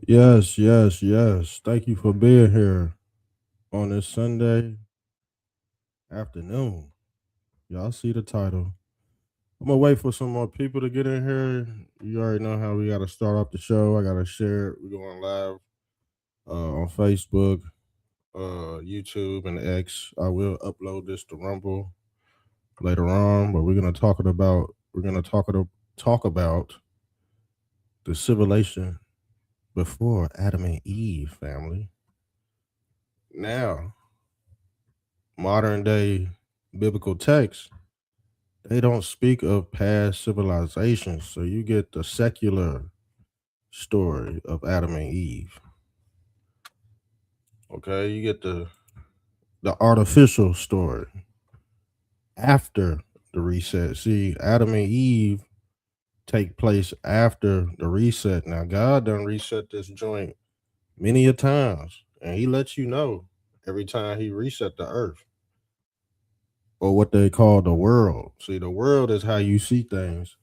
Yes, yes, yes. Thank you for being here on this Sunday afternoon. Y'all see the title. I'm gonna wait for some more people to get in here. You already know how we gotta start off the show. I gotta share it. We're going live on Facebook, YouTube, and X. I will upload this to Rumble later on, but we're gonna talk about the civilization before Adam and Eve, family. Now, modern day biblical texts, they don't speak of past civilizations. So you get the secular story of Adam and Eve. Okay, you get the artificial story after the reset. See, Adam and Eve take place after the reset. Now God done reset this joint many a times, and he lets you know every time he reset the earth, or what they call the world. See, the world is how you see things.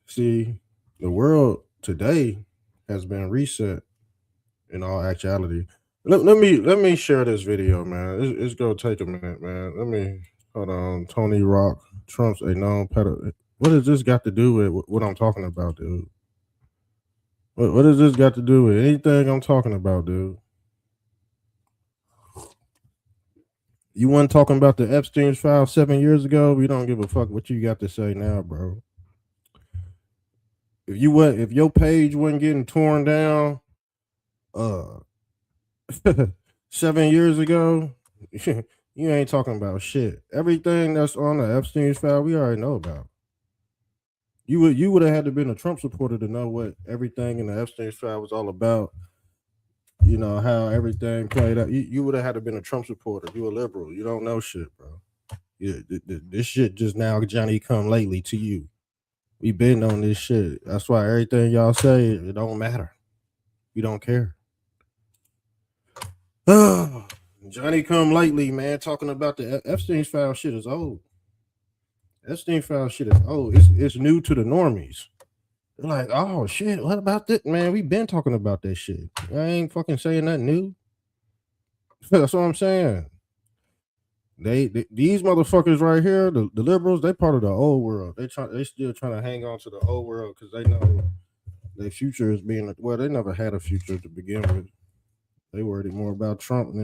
See, the world today has been reset in all actuality. Let me share this video, man. It's gonna take a minute, man. Let me hold on. Tony Rock, Trump's a known pedo. What does this got to do with what I'm talking about, dude? What does this got to do with anything I'm talking about, dude? You weren't talking about the Epstein's file 7 years ago. We don't give a fuck what you got to say now, bro. If your page wasn't getting torn down, uh, 7 years ago, you ain't talking about shit. Everything that's on the Epstein's file, we already know about. You would have had to been a Trump supporter to know what everything in the Epstein's file was all about. You know how everything played out. You would have had to been a Trump supporter. You a liberal. You don't know shit, bro. This shit just now Johnny come lately to you. We been on this shit. That's why everything y'all say it don't matter. We don't care. Johnny come lately, man, talking about the Epstein's file shit is old. Epstein file shit is old. It's new to the normies. They're like, oh shit, what about this? Man, we been talking about that shit. I ain't fucking saying nothing new. That's what I'm saying. These motherfuckers right here, the liberals, they part of the old world. They still trying to hang on to the old world because they know their future is being well. They never had a future to begin with. They worried more about Trump.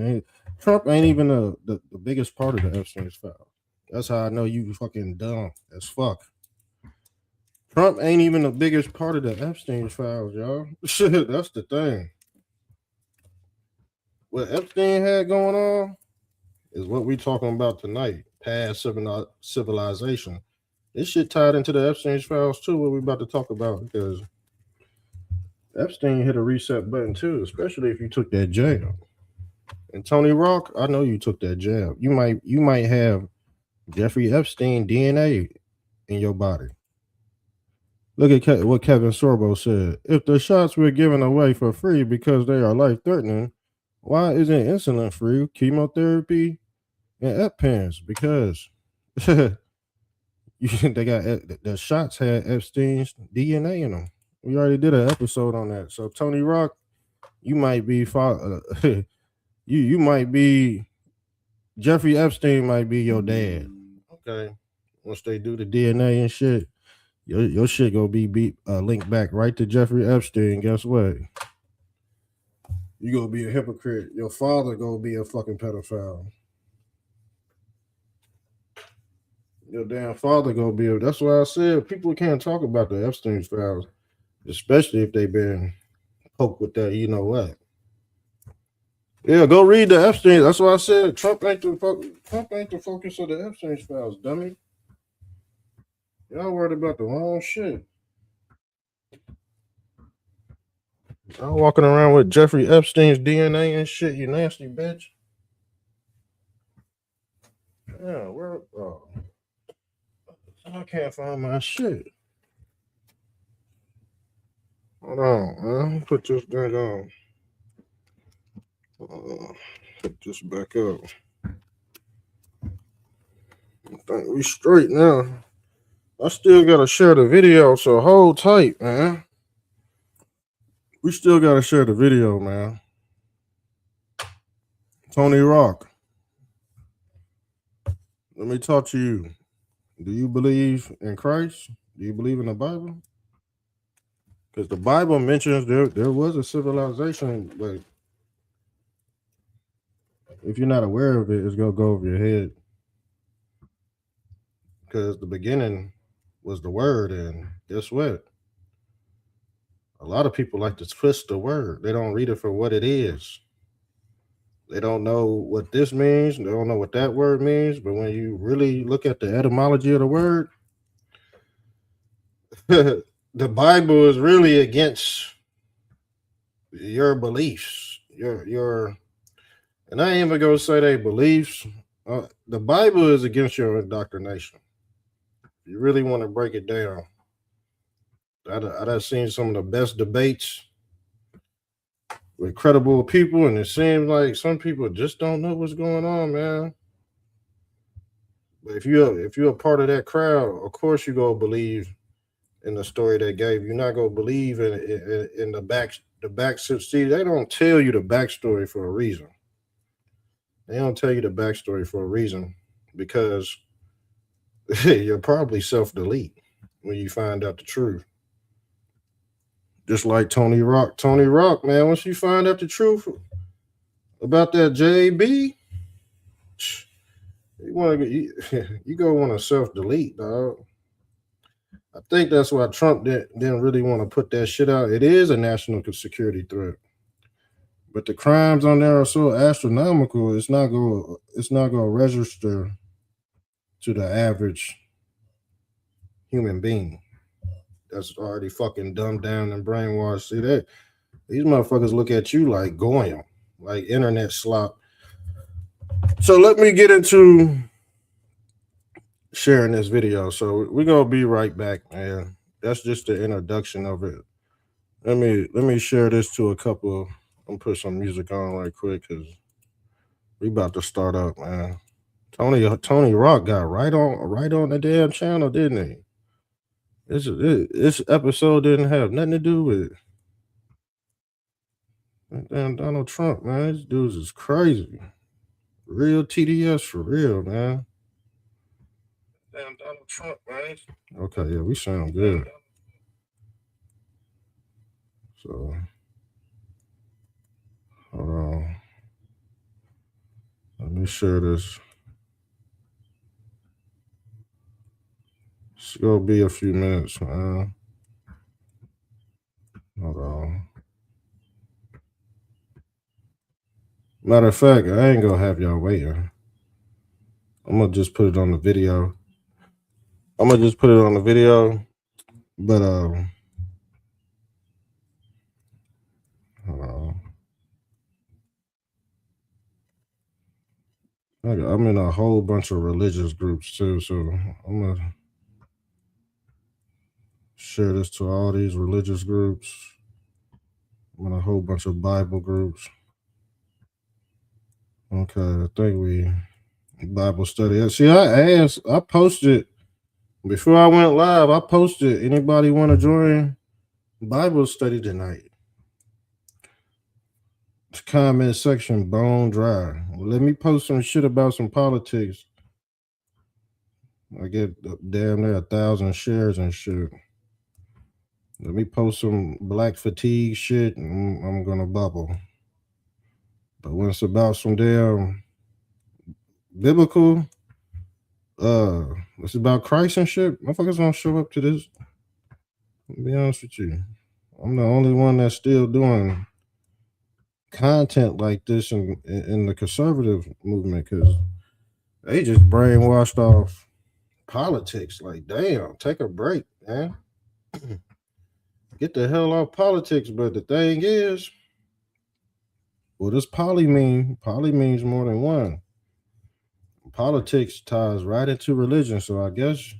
Trump ain't even the biggest part of the Epstein's file. That's how I know you fucking dumb as fuck. Trump ain't even the biggest part of the Epstein's files, y'all. Shit, that's the thing. What Epstein had going on is what we talking about tonight. Past civilization. This shit tied into the Epstein's files too. What we about to talk about because Epstein hit a reset button too, especially if you took that jab. And Tony Rock, I know you took that jab. You might have Jeffrey Epstein DNA in your body. Look at what Kevin Sorbo said. If the shots were given away for free because they are life threatening, why isn't insulin free, chemotherapy, and EpiPens? Because they got the shots had Epstein's DNA in them. We already did an episode on that. So Tony Rock, you might be you might be Jeffrey Epstein might be your dad. Okay, once they do the DNA and shit, your shit gonna be linked back right to Jeffrey Epstein. Guess what? You gonna be a hypocrite. Your father gonna be a fucking pedophile. Your damn father gonna be a. That's why I said people can't talk about the Epstein's files, especially if they been poked with that. You know what? Yeah, go read the Epstein. That's why I said Trump ain't the focus of the Epstein's files, dummy. Y'all worried about the wrong shit. Y'all walking around with Jeffrey Epstein's DNA and shit, you nasty bitch. Yeah, where? Oh, I can't find my shit. Hold on, man. Put this thing on. Put this back up. I think we straight now. I still gotta share the video, so hold tight, man. We still gotta share the video, man. Tony Rock, let me talk to you. Do you believe in Christ? Do you believe in the Bible? Because the Bible mentions there was a civilization, but if you're not aware of it, it's gonna go over your head. Because the beginning was the word, and guess what? A lot of people like to twist the word. They don't read it for what it is. They don't know what this means. They don't know what that word means. But when you really look at the etymology of the word, the Bible is really against your beliefs. Your and I ain't even gonna say they beliefs. The Bible is against your indoctrination. If you really want to break it down, I've seen some of the best debates with credible people, and it seems like some people just don't know what's going on, man. But if you're a part of that crowd, of course you go believe in the story they gave. You're not gonna believe in the back. See, they don't tell you the backstory for a reason. They don't tell you the backstory for a reason because you'll probably self-delete when you find out the truth. Just like Tony Rock. Tony Rock, man, once you find out the truth about that JB, you go want to self-delete, dog. I think that's why Trump didn't really want to put that shit out. It is a national security threat, but the crimes on there are so astronomical. It's not going to register to the average human being that's already fucking dumbed down and brainwashed. See that these motherfuckers look at you like Goyim, like internet slop. So let me get into sharing this video. So we're gonna be right back, man. That's just the introduction of it. Let me share this to a couple. I'm gonna put some music on right quick because we about to start up, man. Tony Rock got right on the damn channel, didn't he? This episode didn't have nothing to do with damn Donald Trump, man. This dude is crazy. Real TDS for real, man. Damn Donald Trump, man. Okay, yeah, we sound good. So hold on. Let me share this. It's gonna be a few minutes, man. Hold on. Matter of fact, I ain't gonna have y'all waiting. I'm gonna just put it on the video. But hold on. I'm in a whole bunch of religious groups too, so I'm gonna share this to all these religious groups. I'm in a whole bunch of Bible groups. Okay, I think we Bible study. See, I posted before I went live. I posted, anybody want to join Bible study tonight? Comment section bone dry. Let me post some shit about some politics. I get damn near 1,000 shares and shit. Let me post some black fatigue shit and I'm gonna bubble. But when it's about some damn biblical, it's about Christ and shit, motherfuckers don't show up to this. I'll be honest with you. I'm the only one that's still doing content like this in the conservative movement because they just brainwashed off politics. Like, damn, take a break, man. Get the hell off politics. But the thing is, what does poly mean? Poly means more than one. Politics ties right into religion, so I guess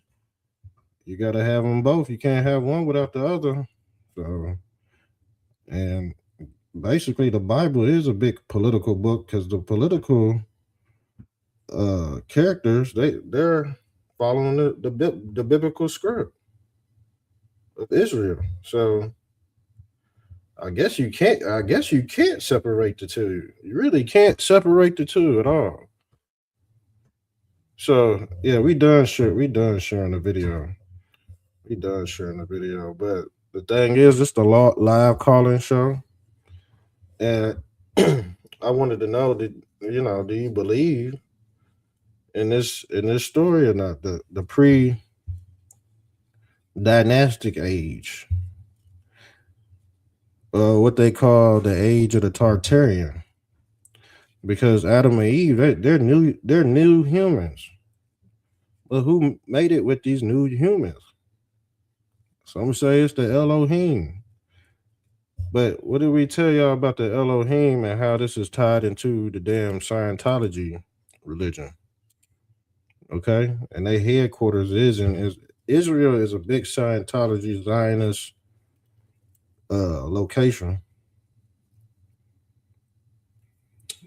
you got to have them both. You can't have one without the other. So, and basically, the Bible is a big political book because the political characters they're following the biblical script of Israel. So I guess you can't. I guess you can't separate the two. You really can't separate the two at all. So yeah, we done share. We done sharing the video. We done sharing the video. But the thing is, it's the live calling show, and I wanted to know, did you know? Do you believe in this story or not? The pre dynastic age, what they call the age of the Tartarian, because Adam and Eve, they're new humans. But who made it with these new humans? Some say it's the Elohim. But what did we tell y'all about the Elohim and how this is tied into the damn Scientology religion? Okay, and their headquarters is in Israel. Is a big Scientology Zionist location.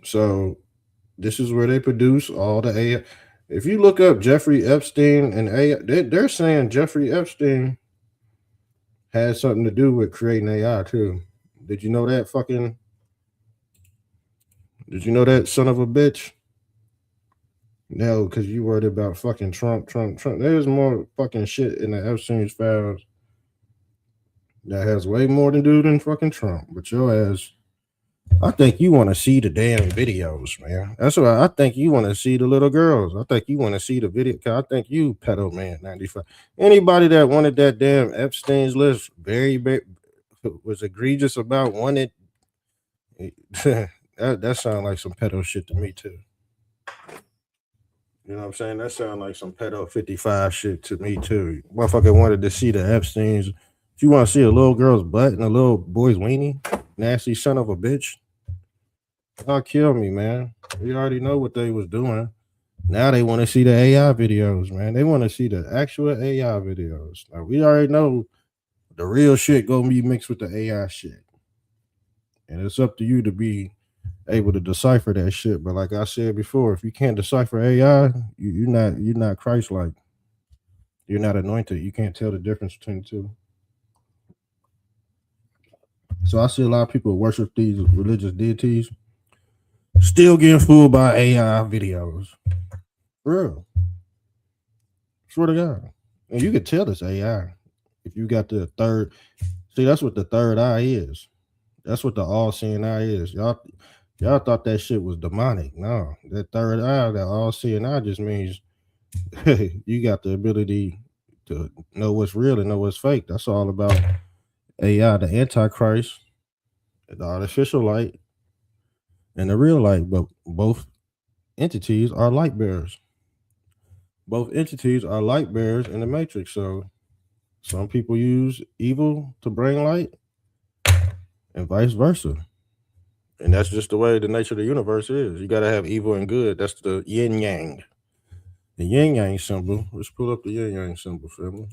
So this is where they produce all the AI. If you look up Jeffrey Epstein and AI, they're saying Jeffrey Epstein has something to do with creating AI too. Did you know that fucking? Did you know that son of a bitch? No, because you worried about fucking Trump. There's more fucking shit in the Epstein's files that has way more to do than fucking Trump. But your ass, I think you want to see the damn videos, man. That's why I think you want to see the little girls. I think you want to see the video. Cause I think you pedo man 95. Anybody that wanted that damn Epstein's list very was egregious about wanted. that sounds like some pedo shit to me too. You know what I'm saying? That sounds like some pedo 55 shit to me too. Motherfucker wanted to see the Epstein's. If you want to see a little girl's butt and a little boy's weenie, nasty son of a bitch, y'all kill me, man. We already know what they was doing. Now they want to see the AI videos, man. They want to see the actual AI videos. Now we already know the real shit gonna be mixed with the AI shit. And it's up to you to be able to decipher that shit. But like I said before, if you can't decipher AI, you're not Christ like. You're not anointed. You can't tell the difference between the two. So I see a lot of people worship these religious deities, still getting fooled by AI videos. For real. Swear to God. And you can tell it's AI. If you got the third, see, that's what the third eye is. That's what the all-seeing eye is. Y'all thought that shit was demonic. No, that third eye, that all-seeing eye just means you got the ability to know what's real and know what's fake. That's all about AI, the Antichrist, the artificial light, and the real light. But both entities are light bearers. Both entities are light bearers in the matrix. So some people use evil to bring light and vice versa. And that's just the way the nature of the universe is. You got to have evil and good. That's the yin yang. The yin yang symbol. Let's pull up the yin yang symbol, family.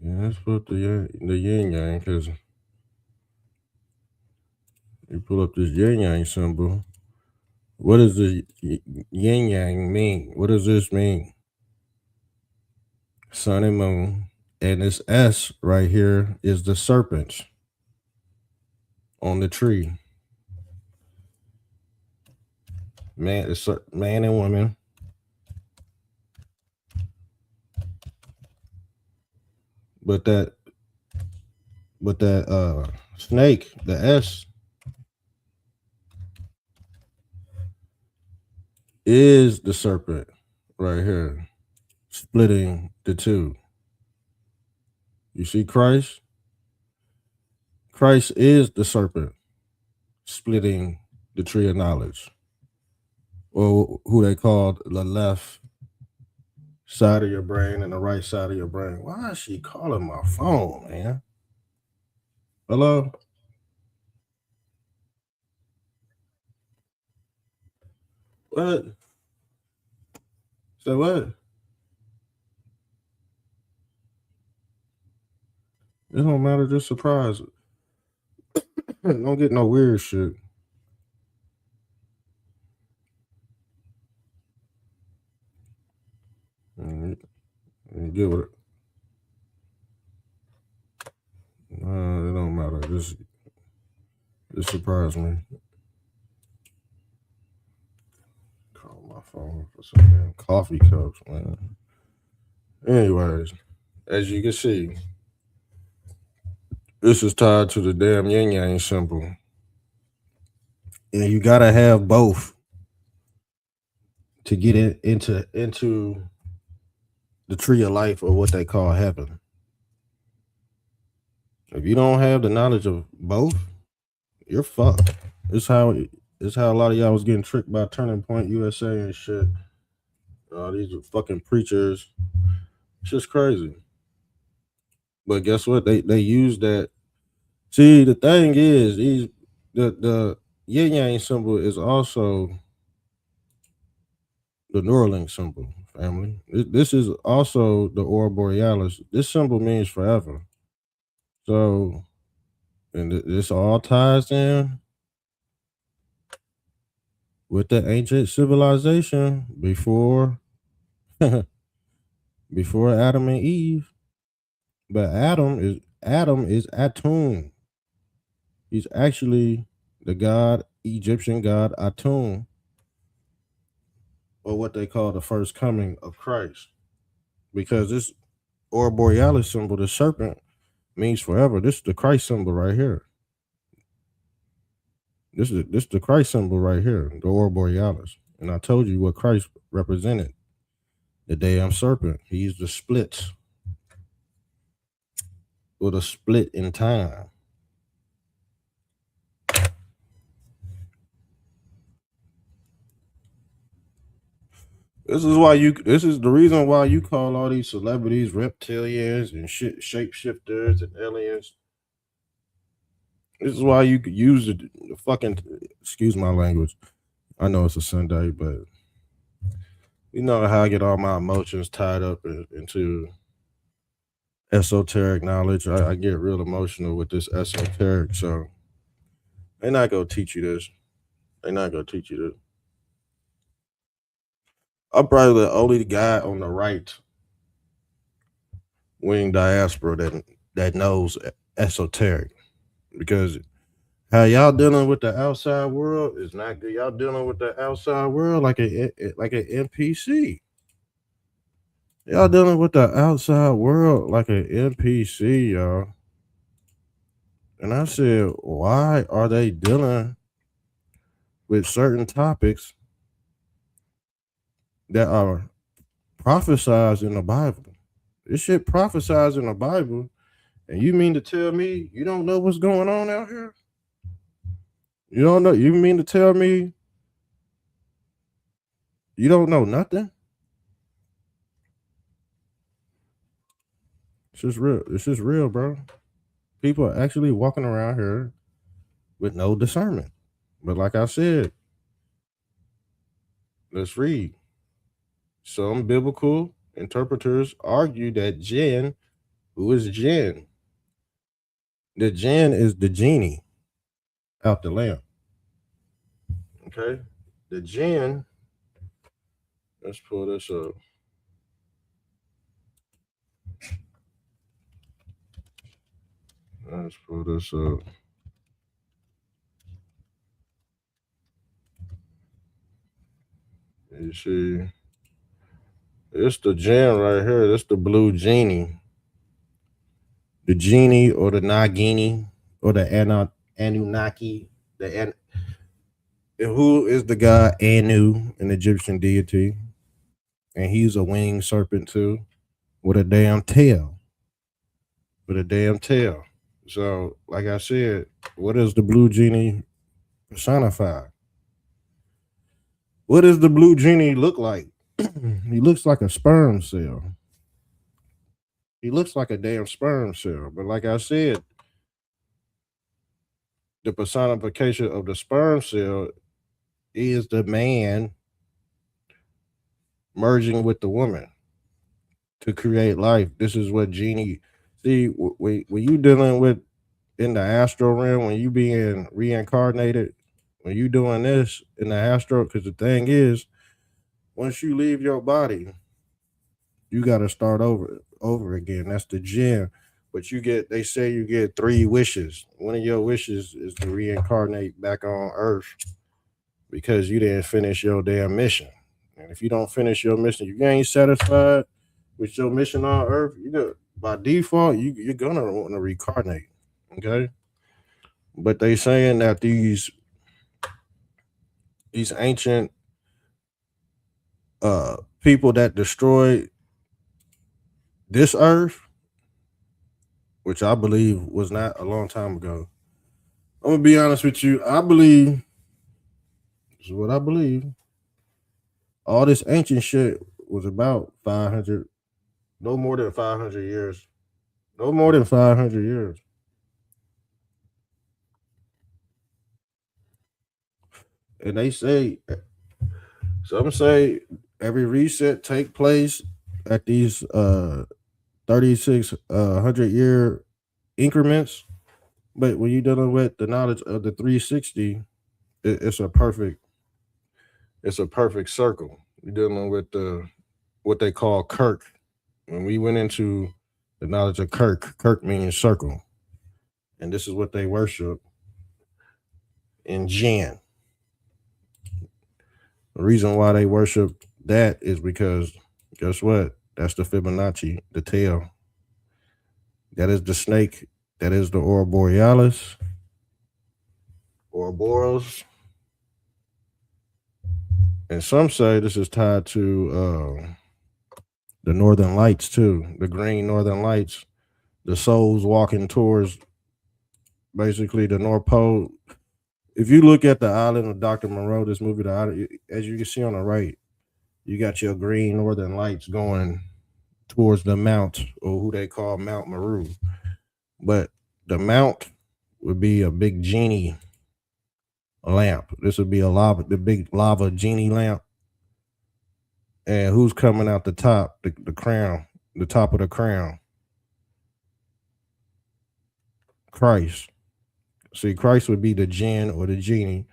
Yeah, let's put the yin yang because you pull up this yin yang symbol. What does the yin yang mean? What does this mean? Sun and moon. And this S right here is the serpents on the tree. Man, it's man and woman. But that snake, the S, is the serpent right here, splitting the two. You see Christ? Christ is the serpent, splitting the tree of knowledge, or who they call the left side of your brain and the right side of your brain. Why is she calling my phone, man? Hello? What? Say what? It don't matter, just surprise. Don't get no weird shit. It surprised me. Call my phone for some damn coffee cups, man. Anyways, as you can see, this is tied to the damn yin yang symbol. And you gotta have both to get it into the tree of life, or what they call heaven. If you don't have the knowledge of both, you're fucked. It's how a lot of y'all was getting tricked by Turning Point USA and shit. These are fucking preachers. It's just crazy. But guess what? They use that. See, the thing is, the yin yang symbol is also the Neuralink symbol, family. This is also the aurora borealis. This symbol means forever. So, and this all ties in with the ancient civilization before before Adam and Eve. But Adam is Atum. He's actually the god, Egyptian god Atum, or what they call the first coming of Christ. Because this aurora borealis symbol, the serpent, means forever. This is the Christ symbol right here. This is the Christ symbol right here, the aurora borealis. And I told you what Christ represented. The damn serpent. He's the splits, or the split in time. This is the reason why you call all these celebrities reptilians and shit, shapeshifters and aliens. This is why you could use the fucking, excuse my language. I know it's a Sunday, but you know how I get all my emotions tied up into esoteric knowledge. I get real emotional with this esoteric, so they're not gonna teach you this. They're not gonna teach you this. I'm probably the only guy on the right wing diaspora that knows esoteric, because how y'all dealing with the outside world is not good. Y'all dealing with the outside world like an NPC. Y'all dealing with the outside world like an NPC, y'all. And I said, why are they dealing with certain topics that are prophesized in the Bible? This shit prophesized in the Bible, and you mean to tell me you don't know what's going on out here? You don't know? You mean to tell me you don't know nothing? It's just real. It's just real, bro. People are actually walking around here with no discernment. But like I said, let's read. Some biblical interpreters argue that jinn, who is jinn? The jinn is the genie out the lamp. Okay? The jinn, let's pull this up. Let's pull this up. You see, it's the jinn right here. That's the blue genie. The genie, or the Nagini, or the Anunnaki. Who is the god Anu, an Egyptian deity, and he's a winged serpent too, with a damn tail. With a damn tail. So, like I said, what does the blue genie personify? What does the blue genie look like? He looks like a sperm cell. He looks like a damn sperm cell. But like I said, the personification of the sperm cell is the man merging with the woman to create life. This is what genie. See, when you dealing with in the astral realm, when you being reincarnated, when you doing this in the astral, because the thing is, once you leave your body, you got to start over again. That's the gem. But they say you get 3 wishes. One of your wishes is to reincarnate back on Earth because you didn't finish your damn mission. And if you don't finish your mission, you ain't satisfied with your mission on Earth, by default, you're gonna want to reincarnate. Okay. But they saying that these ancient people that destroyed this earth, which I believe was not a long time ago. I'm gonna be honest with you. This is what I believe. All this ancient shit was about 500, no more than 500 years. No more than 500 years. And they say, some say every reset take place at these 3600 year increments. But when you're dealing with the knowledge of the 360, it's a perfect circle. You're dealing with what they call Kirk. When we went into the knowledge of Kirk meaning circle, and this is what they worship in Jan. The reason why they worship that is because guess what? That's the Fibonacci, the tail. That is the snake. That is the Aurora Borealis, Ouroboros. And some say this is tied to the Northern Lights too, the green Northern Lights, the souls walking towards basically the North Pole. If you look at the island of Dr. Monroe, this movie, the island, as you can see on the right, you got your green Northern Lights going towards the mount, or who they call Mount Meru. But the mount would be a big genie lamp. This would be the big lava genie lamp. And who's coming out the top? The crown, the top of the crown. Christ. See, Christ would be the jinn or the genie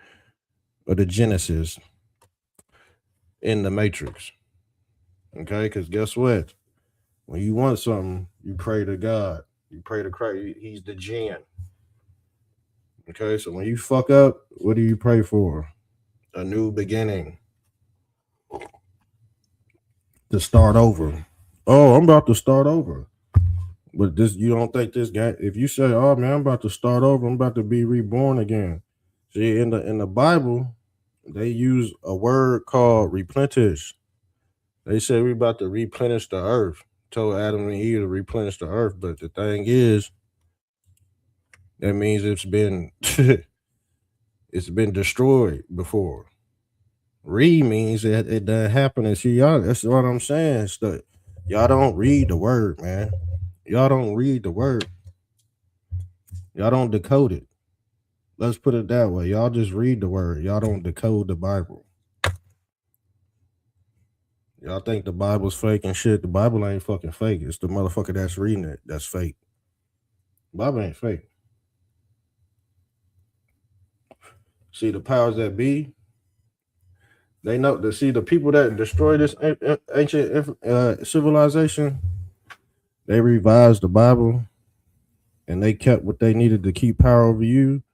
or the Genesis in the Matrix. Okay, because guess what? When you want something, you pray to God. You pray to Christ. He's the jinn. Okay, so when you fuck up, what do you pray for? A new beginning. To start over. Oh, I'm about to start over. But you don't think this guy, if you say, oh man, I'm about to start over, I'm about to be reborn again. See, in the Bible, they use a word called replenish. They say we're about to replenish the earth. Told Adam and Eve to replenish the earth, but the thing is, that means it's been it's been destroyed before. Means it doesn't happen. And see, y'all, that's what I'm saying. Y'all don't read the word, man. Y'all don't read the word. Y'all don't decode it. Let's put it that way. Y'all just read the word. Y'all don't decode the Bible. Y'all think the Bible's fake and shit. The Bible ain't fucking fake. It's the motherfucker that's reading it that's fake. The Bible ain't fake. See, the powers that be, they know. The people that destroy this ancient civilization, they revised the Bible, and they kept what they needed to keep power over you,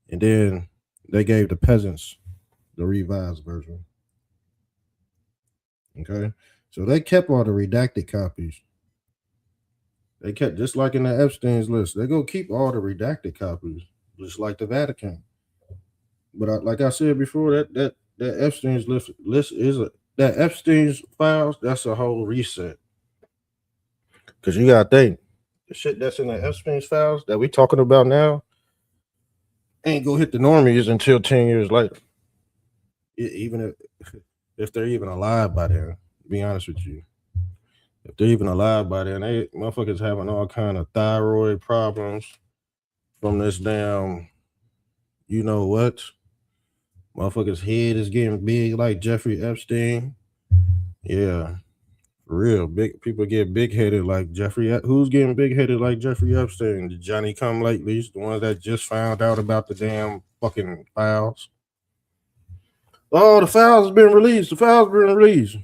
and then they gave the peasants the revised version. Okay, so they kept all the redacted copies. They kept, just like in the Epstein's list, they go keep all the redacted copies, just like the Vatican. But like I said before, that Epstein's list is that Epstein's files. That's a whole reset. Because you gotta think, the shit that's in the Epstein's files that we talking about now ain't gonna hit the normies until 10 years later. Even if they're even alive by then, to be honest with you. If they're even alive by then, they motherfuckers having all kind of thyroid problems from this damn, you know what? Motherfuckers' head is getting big like Jeffrey Epstein. Yeah, for real. Big people get big headed like Jeffrey. Who's getting big headed like Jeffrey Epstein? The Johnny come latelys, the ones that just found out about the damn fucking files. Oh, the files has been released. The files been released.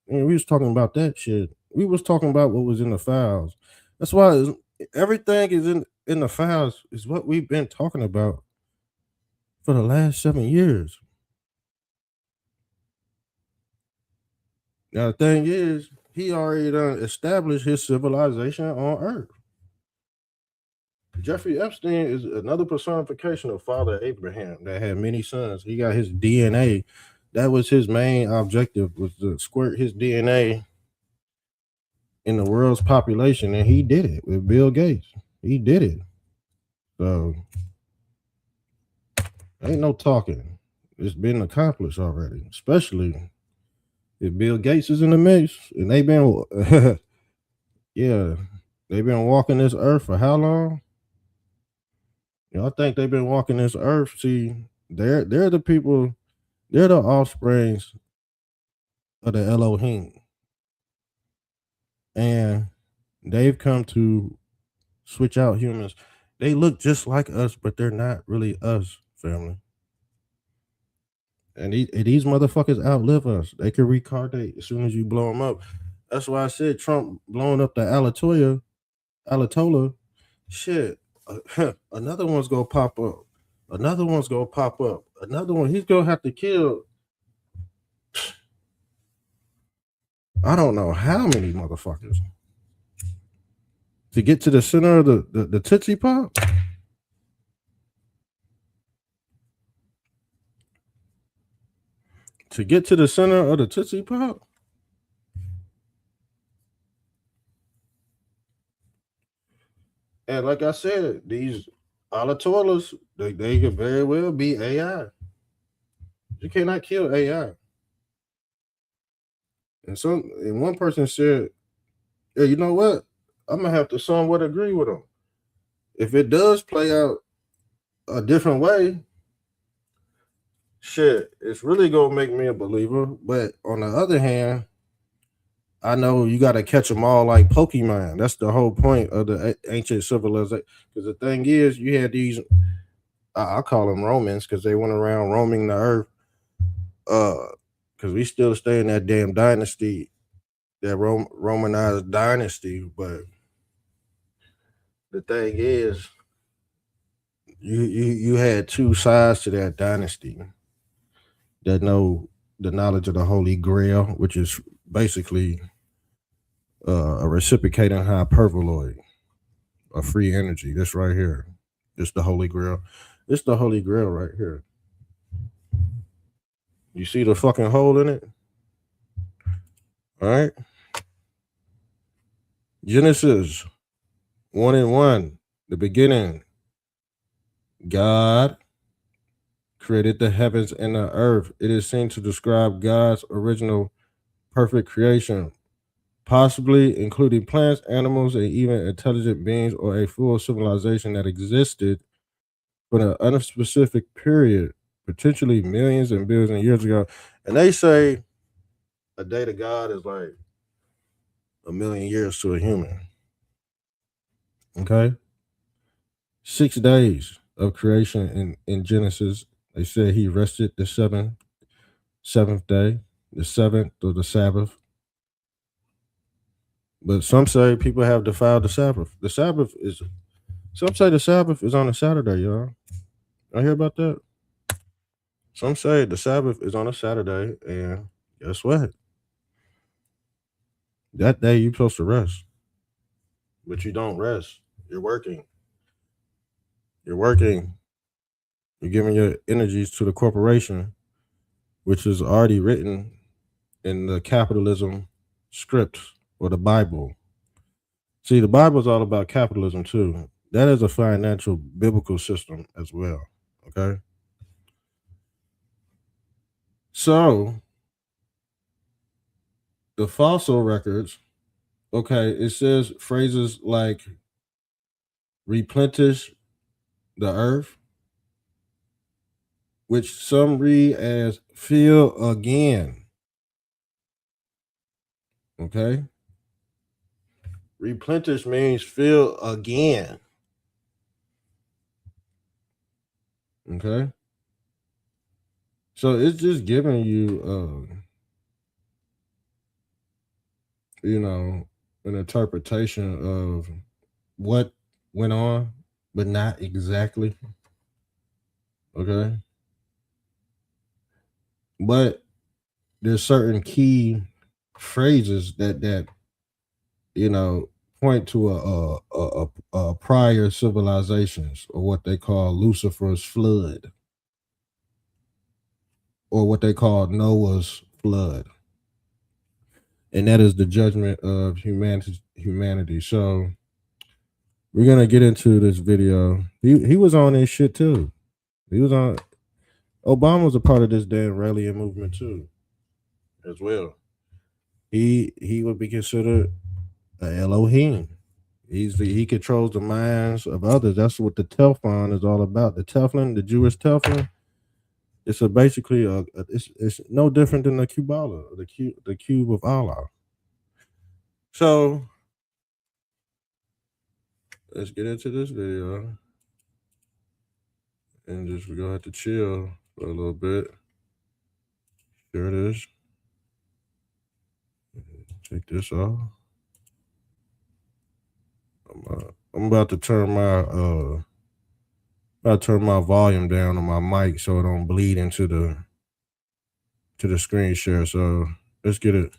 And we was talking about that shit. We was talking about what was in the files. That's why everything is in the files is what we've been talking about for the last 7 years. Now the thing is, he already done established his civilization on Earth. Jeffrey Epstein is another personification of Father Abraham that had many sons. He got his DNA. That was his main objective, was to squirt his DNA in the world's population, and he did it with Bill Gates. He did it. So ain't no talking. It's been accomplished already, especially if Bill Gates is in the mix and they've been yeah, they've been walking this earth for how long? I think they've been walking this earth. See, they're the people, they're the offsprings of the Elohim. And they've come to switch out humans. They look just like us, but they're not really us, family. And these motherfuckers outlive us. They can reincarnate as soon as you blow them up. That's why I said Trump blowing up the Alatola. Shit, another one's gonna pop up. Another one's gonna pop up. Another one. He's gonna have to kill. I don't know how many motherfuckers to get to the center of the Tootsie Pop. To get to the center of the Tootsie Pop. And like I said, these Alatoilas, they could very well be AI. You cannot kill AI. And one person said, "Yeah, you know what? I'm gonna have to somewhat agree with them. If it does play out a different way, shit, it's really gonna make me a believer. But on the other hand, I know you got to catch them all like Pokemon. That's the whole point of the ancient civilization. Because the thing is, you had these, I call them Romans, because they went around roaming the earth. Because we still stay in that damn dynasty, that Romanized dynasty. But the thing is, you had two sides to that dynasty that know the knowledge of the Holy Grail, which is basically a reciprocating hyperboloid, a free energy. This right here, this the Holy Grail. It's the Holy Grail right here. You see the fucking hole in it? All right. Genesis 1:1, the beginning. God created the heavens and the earth. It is seen to describe God's original perfect creation, possibly including plants, animals, and even intelligent beings, or a full civilization that existed for an unspecific period, potentially millions and billions of years ago. And they say a day to God is like a million years to a human. Okay? 6 days of creation in Genesis. They said he rested the seventh day, the seventh or the Sabbath. But some say people have defiled the Sabbath. Some say the Sabbath is on a Saturday, y'all. I hear about that. Some say the Sabbath is on a Saturday, and guess what? That day you're supposed to rest, but you don't rest. You're working. You're working. You're giving your energies to the corporation, which is already written in the capitalism script or the Bible. See, the Bible is all about capitalism too. That is a financial biblical system as well. Okay. So the fossil records, okay, it says phrases like replenish the earth, which some read as fill again. Okay. Replenish means fill again. Okay. So it's just giving you, an interpretation of what went on, but not exactly. Okay. But there's certain key phrases that you know point to a prior civilizations, or what they call Lucifer's flood, or what they call Noah's flood, and that is the judgment of humanity. So we're gonna get into this video. He was on this shit too. He was on. Obama was a part of this damn rallying movement too, as well. He would be considered a Elohim. He controls the minds of others. That's what the Telfon is all about. The Teflon, the Jewish Teflon, it's basically it's no different than the Kubala, the cube of Allah. So let's get into this video, and just we're gonna have to chill for a little bit. Here it is. Take this off. I'm about to turn my volume down on my mic so it don't bleed into the screen share. So let's get it.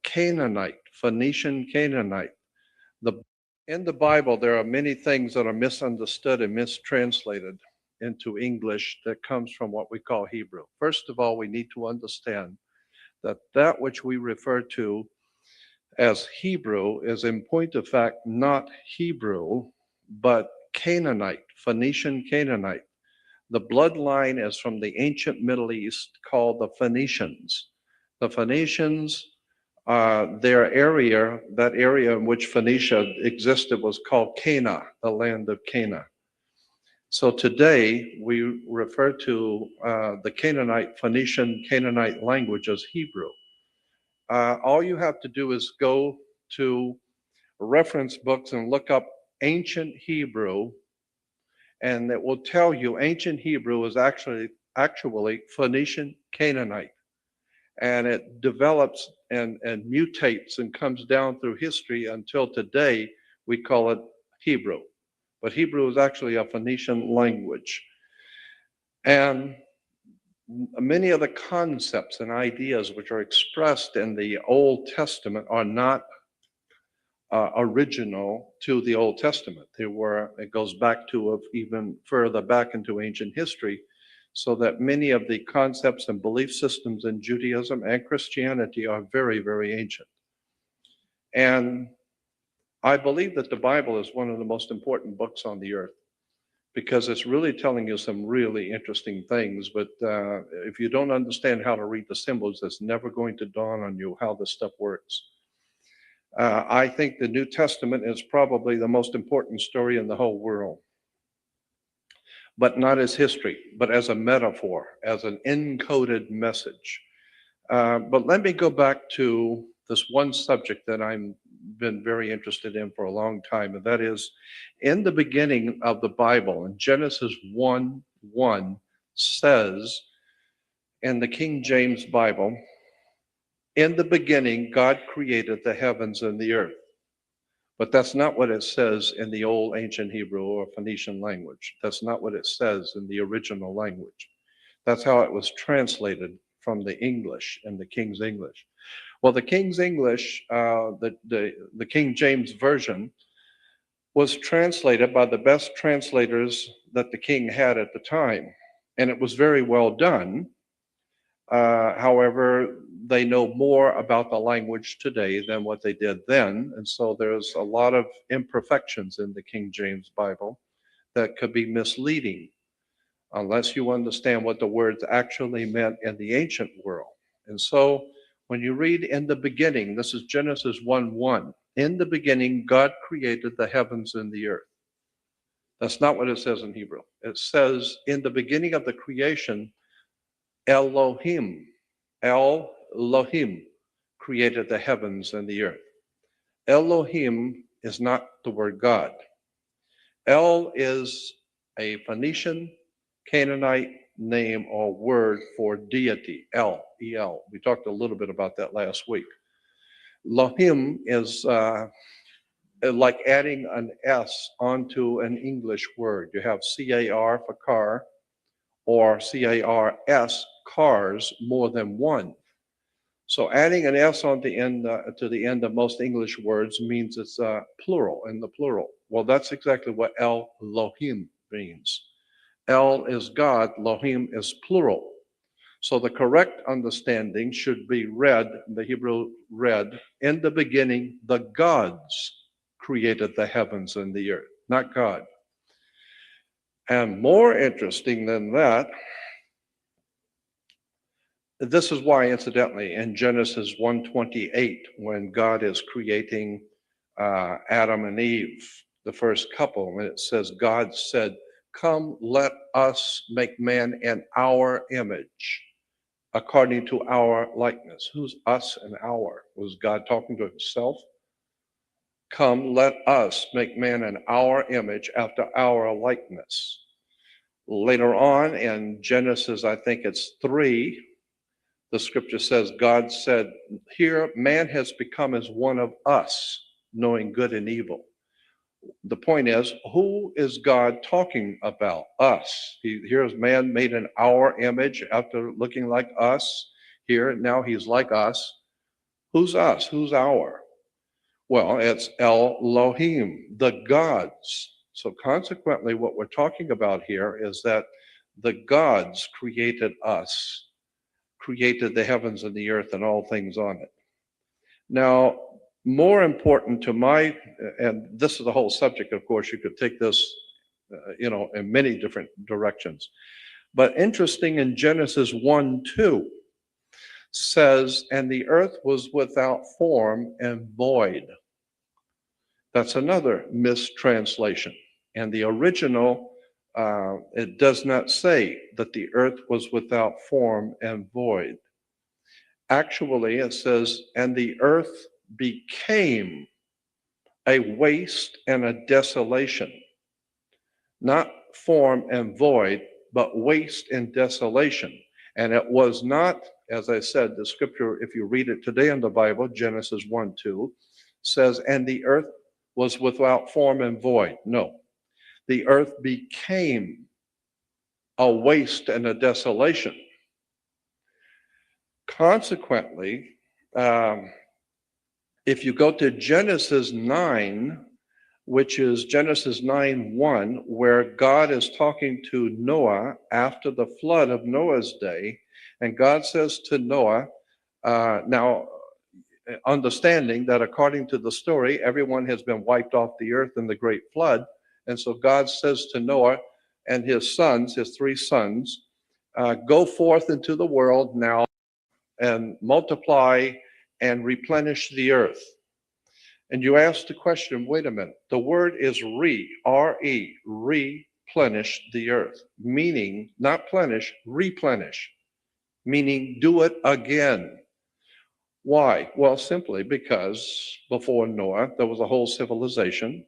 Canaanite, Phoenician Canaanite. In the Bible, there are many things that are misunderstood and mistranslated into English that comes from what we call Hebrew. First of all, we need to understand that which we refer to as Hebrew is in point of fact not Hebrew, but Canaanite, Phoenician Canaanite. The bloodline is from the ancient Middle East called the Phoenicians. The Phoenicians, that area in which Phoenicia existed was called Cana, the land of Cana. So today we refer to the Canaanite, Phoenician Canaanite language as Hebrew. All you have to do is go to reference books and look up ancient Hebrew, and it will tell you ancient Hebrew is actually Phoenician Canaanite, and it develops and mutates and comes down through history until today we call it Hebrew. But Hebrew is actually a Phoenician language. And many of the concepts and ideas which are expressed in the Old Testament are not original to the Old Testament. It goes back to even further back into ancient history, so that many of the concepts and belief systems in Judaism and Christianity are very, very ancient. And I believe that the Bible is one of the most important books on the earth, because it's really telling you some really interesting things. But if you don't understand how to read the symbols, it's never going to dawn on you how this stuff works. I think the New Testament is probably the most important story in the whole world, but not as history, but as a metaphor, as an encoded message. But let me go back to this one subject that I've been very interested in for a long time, and that is in the beginning of the Bible, in Genesis 1:1 says in the King James Bible, in the beginning, God created the heavens and the earth. But that's not what it says in the old ancient Hebrew or Phoenician language. That's not what it says in the original language. That's how it was translated from the English in the King's English. Well, the King's English, the King James Version, was translated by the best translators that the king had at the time. And it was very well done. However, they know more about the language today than what they did then. And so there's a lot of imperfections in the King James Bible that could be misleading unless you understand what the words actually meant in the ancient world. And so when you read in the beginning, this is Genesis 1:1, in the beginning, God created the heavens and the earth. That's not what it says in Hebrew. It says in the beginning of the creation, Elohim. Elohim created the heavens and the earth. Elohim is not the word God. El is a Phoenician, Canaanite name or word for deity, El, E-L. We talked a little bit about that last week. Lohim is like adding an S onto an English word. You have C-A-R for car or C-A-R-S, cars, more than one. So adding an S on the end to the end of most English words means it's plural, in the plural. Well, that's exactly what Elohim means. El is God, Lohim is plural. So the correct understanding should be read, the Hebrew read, in the beginning, the gods created the heavens and the earth, not God. And more interesting than that, this is why, incidentally, in Genesis 1:28, when God is creating Adam and Eve, the first couple, and it says, God said, come, let us make man in our image, according to our likeness. Who's us and our? Was God talking to himself? Come, let us make man in our image after our likeness. Later on in Genesis, I think it's 3, the scripture says, God said, here man has become as one of us, knowing good and evil. The point is, who is God talking about? Us. Here's man made in our image after looking like us. Here, now he's like us. Who's us? Who's our? Well, it's Elohim, the gods. So consequently, what we're talking about here is that the gods created us, created the heavens and the earth and all things on it. Now, more important to my, and this is the whole subject, of course, you could take this, in many different directions. But interesting, in Genesis 1:2 says, and the earth was without form and void. That's another mistranslation. And the original, it does not say that the earth was without form and void. Actually, it says, and the earth became a waste and a desolation. Not form and void, but waste and desolation. And it was not, as I said, the scripture, if you read it today in the Bible, Genesis 1:2, says, and the earth was without form and void. No, the earth became a waste and a desolation. Consequently, if you go to Genesis 9, which is Genesis 9:1, where God is talking to Noah after the flood of Noah's day, and God says to Noah, now understanding that according to the story, everyone has been wiped off the earth in the great flood, and so God says to Noah and his sons, his 3 sons, go forth into the world now and multiply and replenish the earth. And you ask the question, wait a minute, the word is R-E, replenish the earth, meaning not plenish, replenish, meaning do it again. Why? Well, simply because before Noah, there was a whole civilization.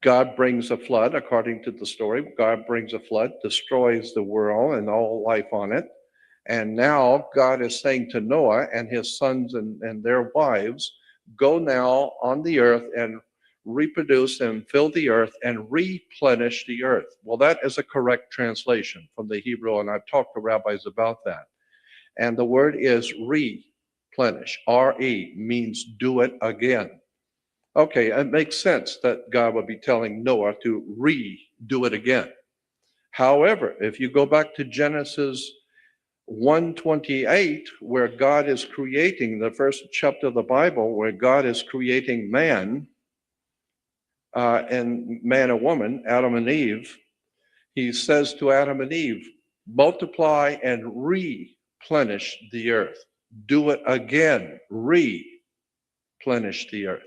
God brings a flood, according to the story. God brings a flood, destroys the world and all life on it. And now God is saying to Noah and his sons and their wives, go now on the earth and reproduce and fill the earth and replenish the earth. Well, that is a correct translation from the Hebrew, and I've talked to rabbis about that. And the word is replenish. R-E means do it again. Okay, it makes sense that God would be telling Noah to redo it again. However, if you go back to Genesis 1:28, where God is creating, the first chapter of the Bible, where God is creating man, and man and woman, Adam and Eve, he says to Adam and Eve, multiply and replenish the earth. Do it again, replenish the earth.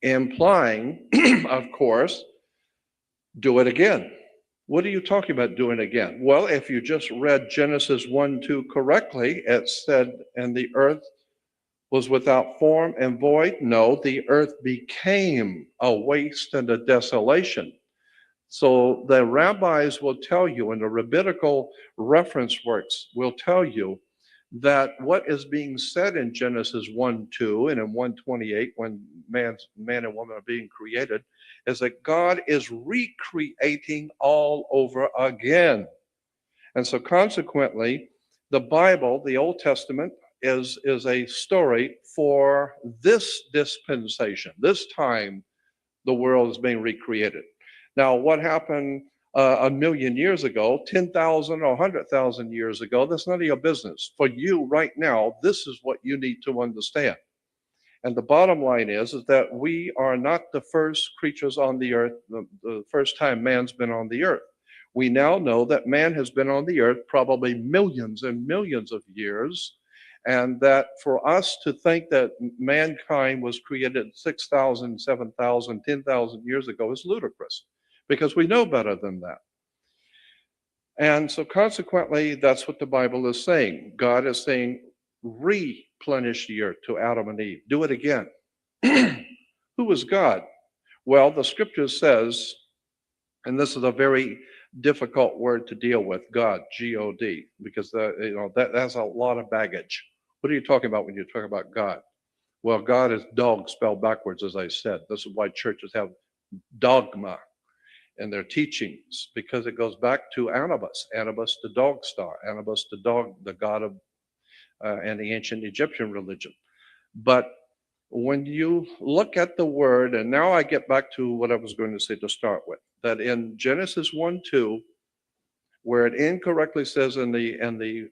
Implying, of course, do it again. What are you talking about doing again? Well, if you just read Genesis 1:2 correctly, it said, and the earth was without form and void. No, the earth became a waste and a desolation. So the rabbis will tell you, and the rabbinical reference works will tell you that what is being said in Genesis 1:2 and in 1:28, when man and woman are being created, is that God is recreating all over again. And so consequently, the Bible, the Old Testament, is a story for this dispensation. This time, the world is being recreated. Now, what happened a million years ago, 10,000 or 100,000 years ago, that's none of your business. For you right now, this is what you need to understand. And the bottom line is that we are not the first creatures on the earth, the first time man's been on the earth. We now know that man has been on the earth probably millions and millions of years, and that for us to think that mankind was created 6,000, 7,000, 10,000 years ago is ludicrous, because we know better than that. And so consequently, that's what the Bible is saying. God is saying, replenish the earth to Adam and Eve. Do it again. Who is God? Well, the scripture says, and this is a very difficult word to deal with, God, G-O-D, because that has a lot of baggage. What are you talking about when you talk about God? Well, God is dog spelled backwards, as I said. This is why churches have dogma in their teachings, because it goes back to Anubis, Anubis the dog star, Anubis the dog, the god of and the ancient Egyptian religion. But when you look at the word, and now I get back to what I was going to say to start with, that in Genesis 1:2, where it incorrectly says and the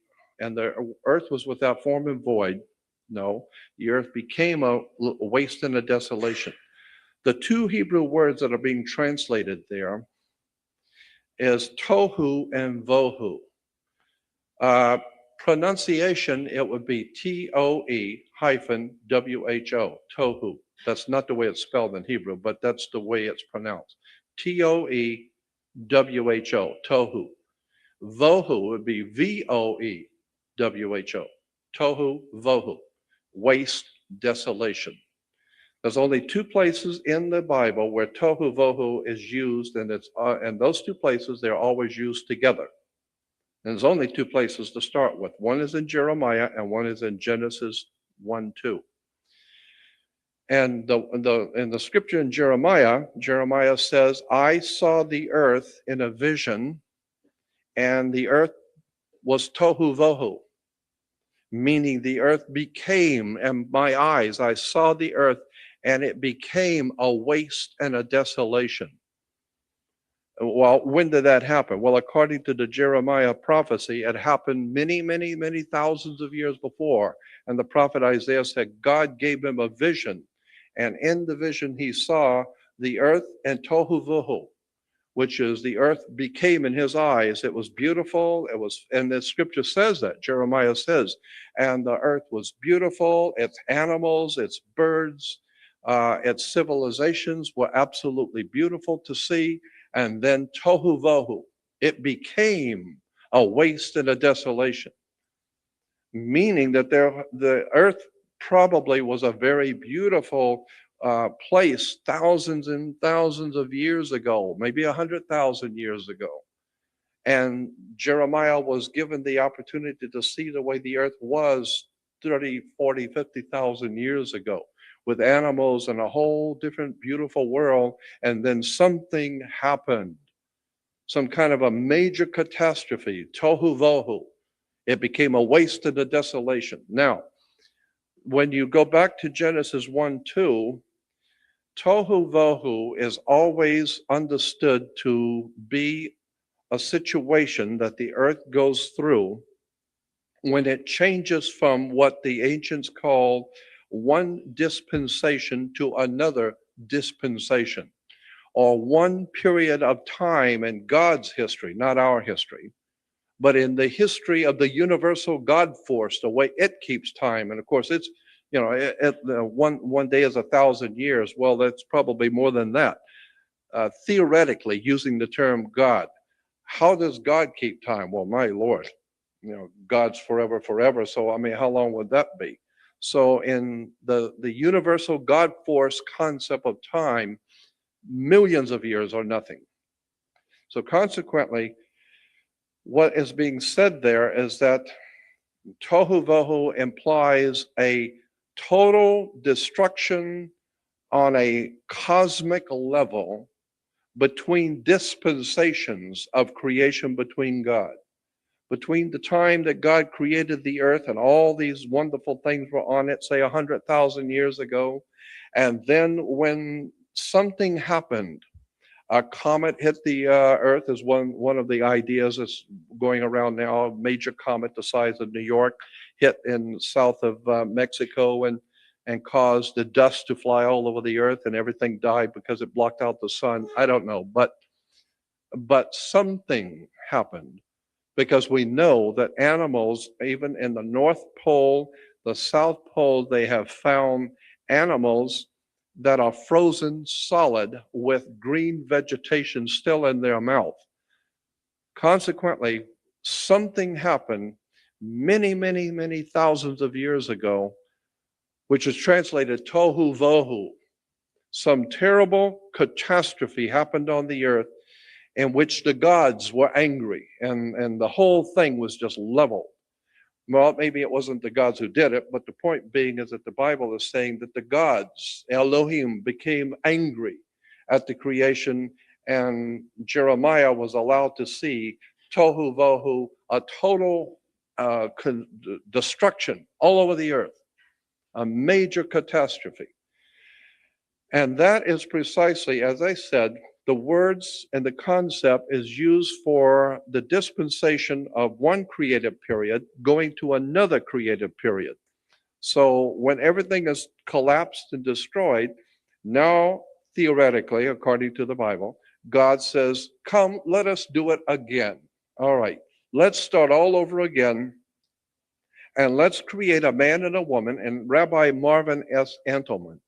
earth was without form and void, no, the earth became a waste and a desolation. The two Hebrew words that are being translated there is tohu and vohu. Pronunciation, it would be Toe-hyphen-who, tohu. That's not the way it's spelled in Hebrew, but that's the way it's pronounced. Toewho, tohu. Vohu would be voewho, tohu, vohu, waste, desolation. There's only two places in the Bible where tohu vohu is used, and those two places, they're always used together. And there's only two places to start with. One is in Jeremiah, and one is in Genesis 1:2. And in the scripture in Jeremiah says, I saw the earth in a vision, and the earth was tohu vohu, meaning the earth became, and my eyes, I saw the earth, and it became a waste and a desolation. Well, when did that happen? Well, according to the Jeremiah prophecy, it happened many, many, many thousands of years before. And the prophet Isaiah said God gave him a vision. And in the vision, he saw the earth and tohu vohu, which is the earth became in his eyes. It was beautiful. And the scripture says that, Jeremiah says, and the earth was beautiful. Its animals, its birds, its civilizations were absolutely beautiful to see. And then tohu vohu, it became a waste and a desolation, meaning that the earth probably was a very beautiful place thousands and thousands of years ago, maybe 100,000 years ago. And Jeremiah was given the opportunity to see the way the earth was 30, 40, 50,000 years ago, with animals and a whole different beautiful world. And then something happened, some kind of a major catastrophe, tohu vohu. It became a waste and a desolation. Now, when you go back to Genesis 1:2, tohu vohu is always understood to be a situation that the earth goes through when it changes from what the ancients called one dispensation to another dispensation, or one period of time in God's history, not our history, but in the history of the universal God force, the way it keeps time. And of course, it's, one day is 1,000 years. Well, that's probably more than that. Theoretically, using the term God, how does God keep time? Well, my Lord, God's forever. So, I mean, how long would that be? So in the universal God force concept of time, millions of years are nothing. So consequently, what is being said there is that tohu vohu implies a total destruction on a cosmic level between dispensations of creation between God. Between the time that God created the earth and all these wonderful things were on it, say 100,000 years ago, and then when something happened, a comet hit the earth is one of the ideas that's going around now. A major comet the size of New York hit in south of Mexico and caused the dust to fly all over the earth, and everything died because it blocked out the sun. I don't know, but something happened, because we know that animals, even in the North Pole, the South Pole, they have found animals that are frozen solid with green vegetation still in their mouth. Consequently, something happened many thousands of years ago, which is translated tohu vohu. Some terrible catastrophe happened on the earth in which the gods were angry, and the whole thing was just leveled. Well, maybe it wasn't the gods who did it, but the point being is that the Bible is saying that the gods, Elohim, became angry at the creation, and Jeremiah was allowed to see tohu vohu, a total destruction all over the earth, a major catastrophe. And that is precisely, as I said, the words and the concept is used for the dispensation of one creative period going to another creative period. So when everything is collapsed and destroyed, now theoretically, according to the Bible, God says, come, let us do it again. All right, let's start all over again, and let's create a man and a woman. And Rabbi Marvin S. Antelman,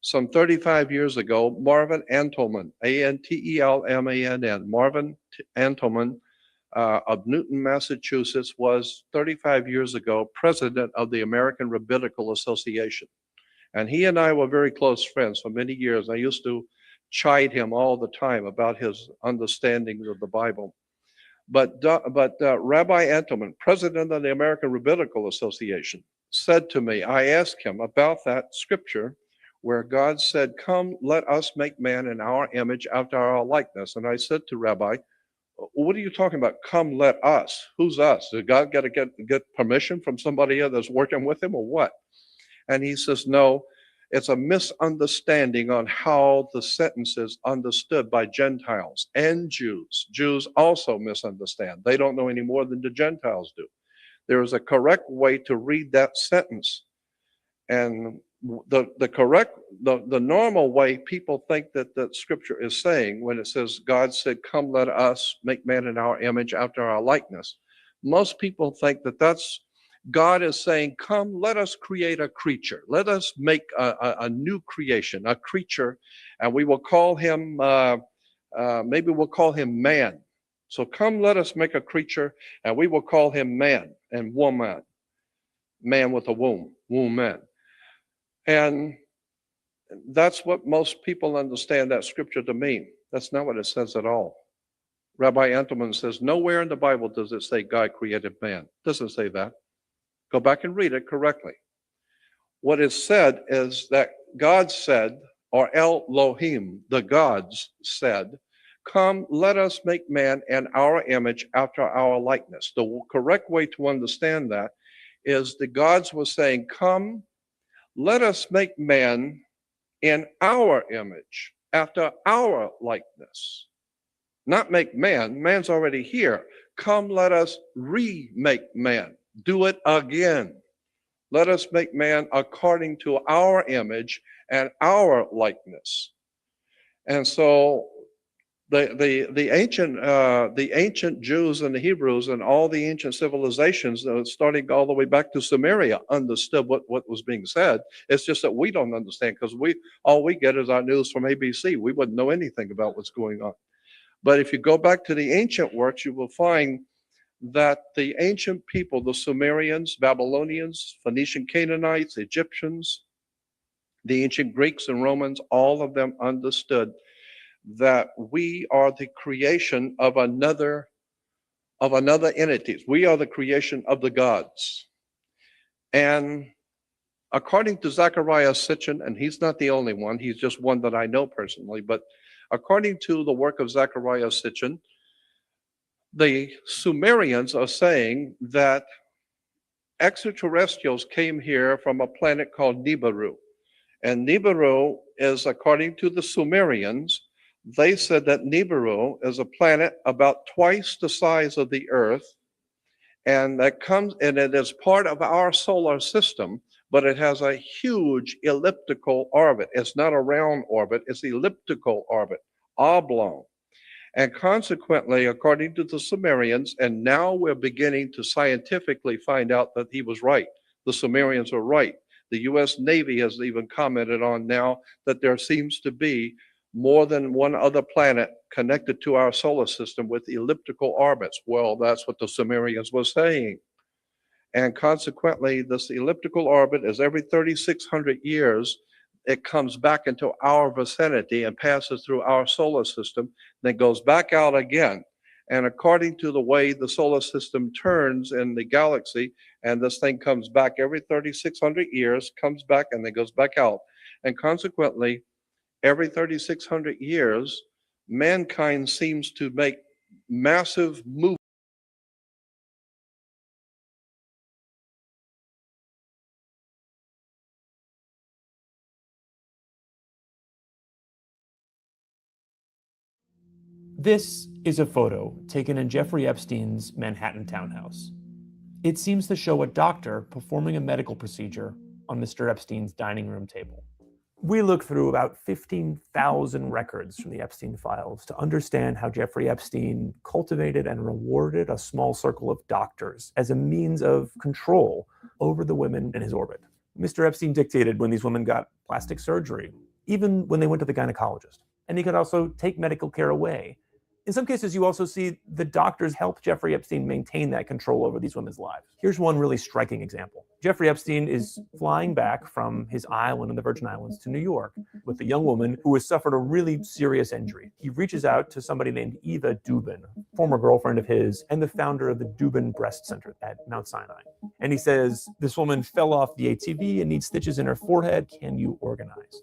some 35 years ago, Marvin Antelman, Antelmann, Marvin Antelman of Newton, Massachusetts, was 35 years ago president of the American Rabbinical Association. And he and I were very close friends for many years. I used to chide him all the time about his understandings of the Bible. But Rabbi Antelman, president of the American Rabbinical Association, said to me, I asked him about that scripture where God said, come, let us make man in our image after our likeness. And I said to Rabbi, what are you talking about? Come, let us. Who's us? Did God got to get permission from somebody else that's working with him, or what? And he says, no, it's a misunderstanding on how the sentence is understood by Gentiles and Jews. Jews also misunderstand. They don't know any more than the Gentiles do. There is a correct way to read that sentence. And the normal way people think that scripture is saying, when it says God said, come, let us make man in our image after our likeness, most people think that that's God is saying, come, let us create a creature. Let us make a new creation, a creature, and we will call him, maybe we'll call him man. So come, let us make a creature, and we will call him man and woman, man with a womb, man. And that's what most people understand that scripture to mean. That's not what it says at all. Rabbi Antelman says, nowhere in the Bible does it say God created man. It doesn't say that. Go back and read it correctly. What is said is that God said, or Elohim, the gods said, come, let us make man in our image after our likeness. The correct way to understand that is the gods were saying, come, let us make man in our image, after our likeness. Not make man, man's already here. Come, let us remake man. Do it again. Let us make man according to our image and our likeness. And so the ancient Jews and the Hebrews and all the ancient civilizations, starting all the way back to Samaria, understood what was being said. It's just that we don't understand, because all we get is our news from ABC. We wouldn't know anything about what's going on. But if you go back to the ancient works, you will find that the ancient people, the Sumerians, Babylonians, Phoenician Canaanites, Egyptians, the ancient Greeks and Romans, all of them understood that we are the creation of another entities. We are the creation of the gods. And according to Zechariah Sitchin, and he's not the only one, he's just one that I know personally, but according to the work of Zechariah Sitchin, the Sumerians are saying that extraterrestrials came here from a planet called Nibiru. And Nibiru is, according to the Sumerians, they said that Nibiru is a planet about twice the size of the Earth, and it is part of our solar system, but it has a huge elliptical orbit. It's not a round orbit, it's elliptical orbit, oblong. And consequently, according to the Sumerians, and now we're beginning to scientifically find out that he was right. The Sumerians are right. The US Navy has even commented on now that there seems to be more than one other planet connected to our solar system with elliptical orbits. Well, that's what the Sumerians were saying. And consequently, this elliptical orbit is every 3,600 years, it comes back into our vicinity and passes through our solar system, then goes back out again. And according to the way the solar system turns in the galaxy, and this thing comes back every 3,600 years, comes back and then goes back out. And consequently, every 3,600 years, mankind seems to make massive movements. This is a photo taken in Jeffrey Epstein's Manhattan townhouse. It seems to show a doctor performing a medical procedure on Mr. Epstein's dining room table. We looked through about 15,000 records from the Epstein files to understand how Jeffrey Epstein cultivated and rewarded a small circle of doctors as a means of control over the women in his orbit. Mr. Epstein dictated when these women got plastic surgery, even when they went to the gynecologist. And he could also take medical care away. In some cases, you also see the doctors help Jeffrey Epstein maintain that control over these women's lives. Here's one really striking example. Jeffrey Epstein is flying back from his island in the Virgin Islands to New York with a young woman who has suffered a really serious injury. He reaches out to somebody named Eva Dubin, former girlfriend of his, and the founder of the Dubin Breast Center at Mount Sinai. And he says, this woman fell off the ATV and needs stitches in her forehead. Can you organize?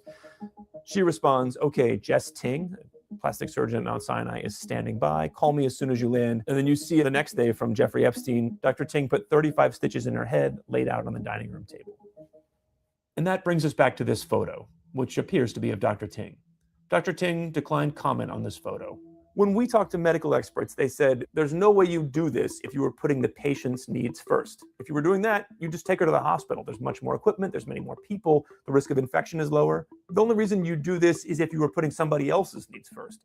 She responds, okay, Jess Ting, plastic surgeon at Mount Sinai, is standing by. Call me as soon as you land. And then you see the next day from Jeffrey Epstein, Dr. Ting put 35 stitches in her head, laid out on the dining room table. And that brings us back to this photo, which appears to be of Dr. Ting. Dr. Ting declined comment on this photo. When we talked to medical experts, they said, there's no way you do this if you were putting the patient's needs first. If you were doing that, you just take her to the hospital. There's much more equipment, there's many more people, the risk of infection is lower. The only reason you do this is if you were putting somebody else's needs first.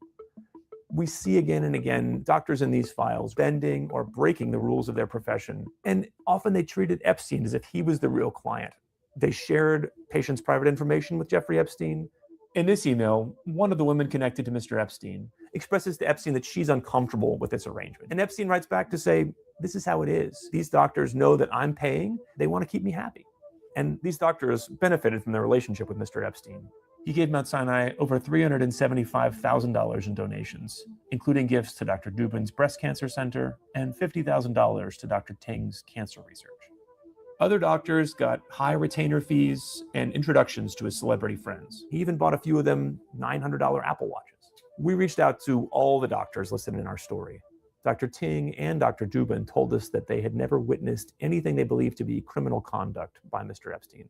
We see again and again doctors in these files bending or breaking the rules of their profession. And often they treated Epstein as if he was the real client. They shared patients' private information with Jeffrey Epstein. In this email, one of the women connected to Mr. Epstein expresses to Epstein that she's uncomfortable with this arrangement. And Epstein writes back to say, this is how it is. These doctors know that I'm paying. They want to keep me happy. And these doctors benefited from their relationship with Mr. Epstein. He gave Mount Sinai over $375,000 in donations, including gifts to Dr. Dubin's Breast Cancer Center and $50,000 to Dr. Ting's cancer research. Other doctors got high retainer fees and introductions to his celebrity friends. He even bought a few of them $900 Apple Watches. We reached out to all the doctors listed in our story. Dr. Ting and Dr. Dubin told us that they had never witnessed anything they believed to be criminal conduct by Mr. Epstein.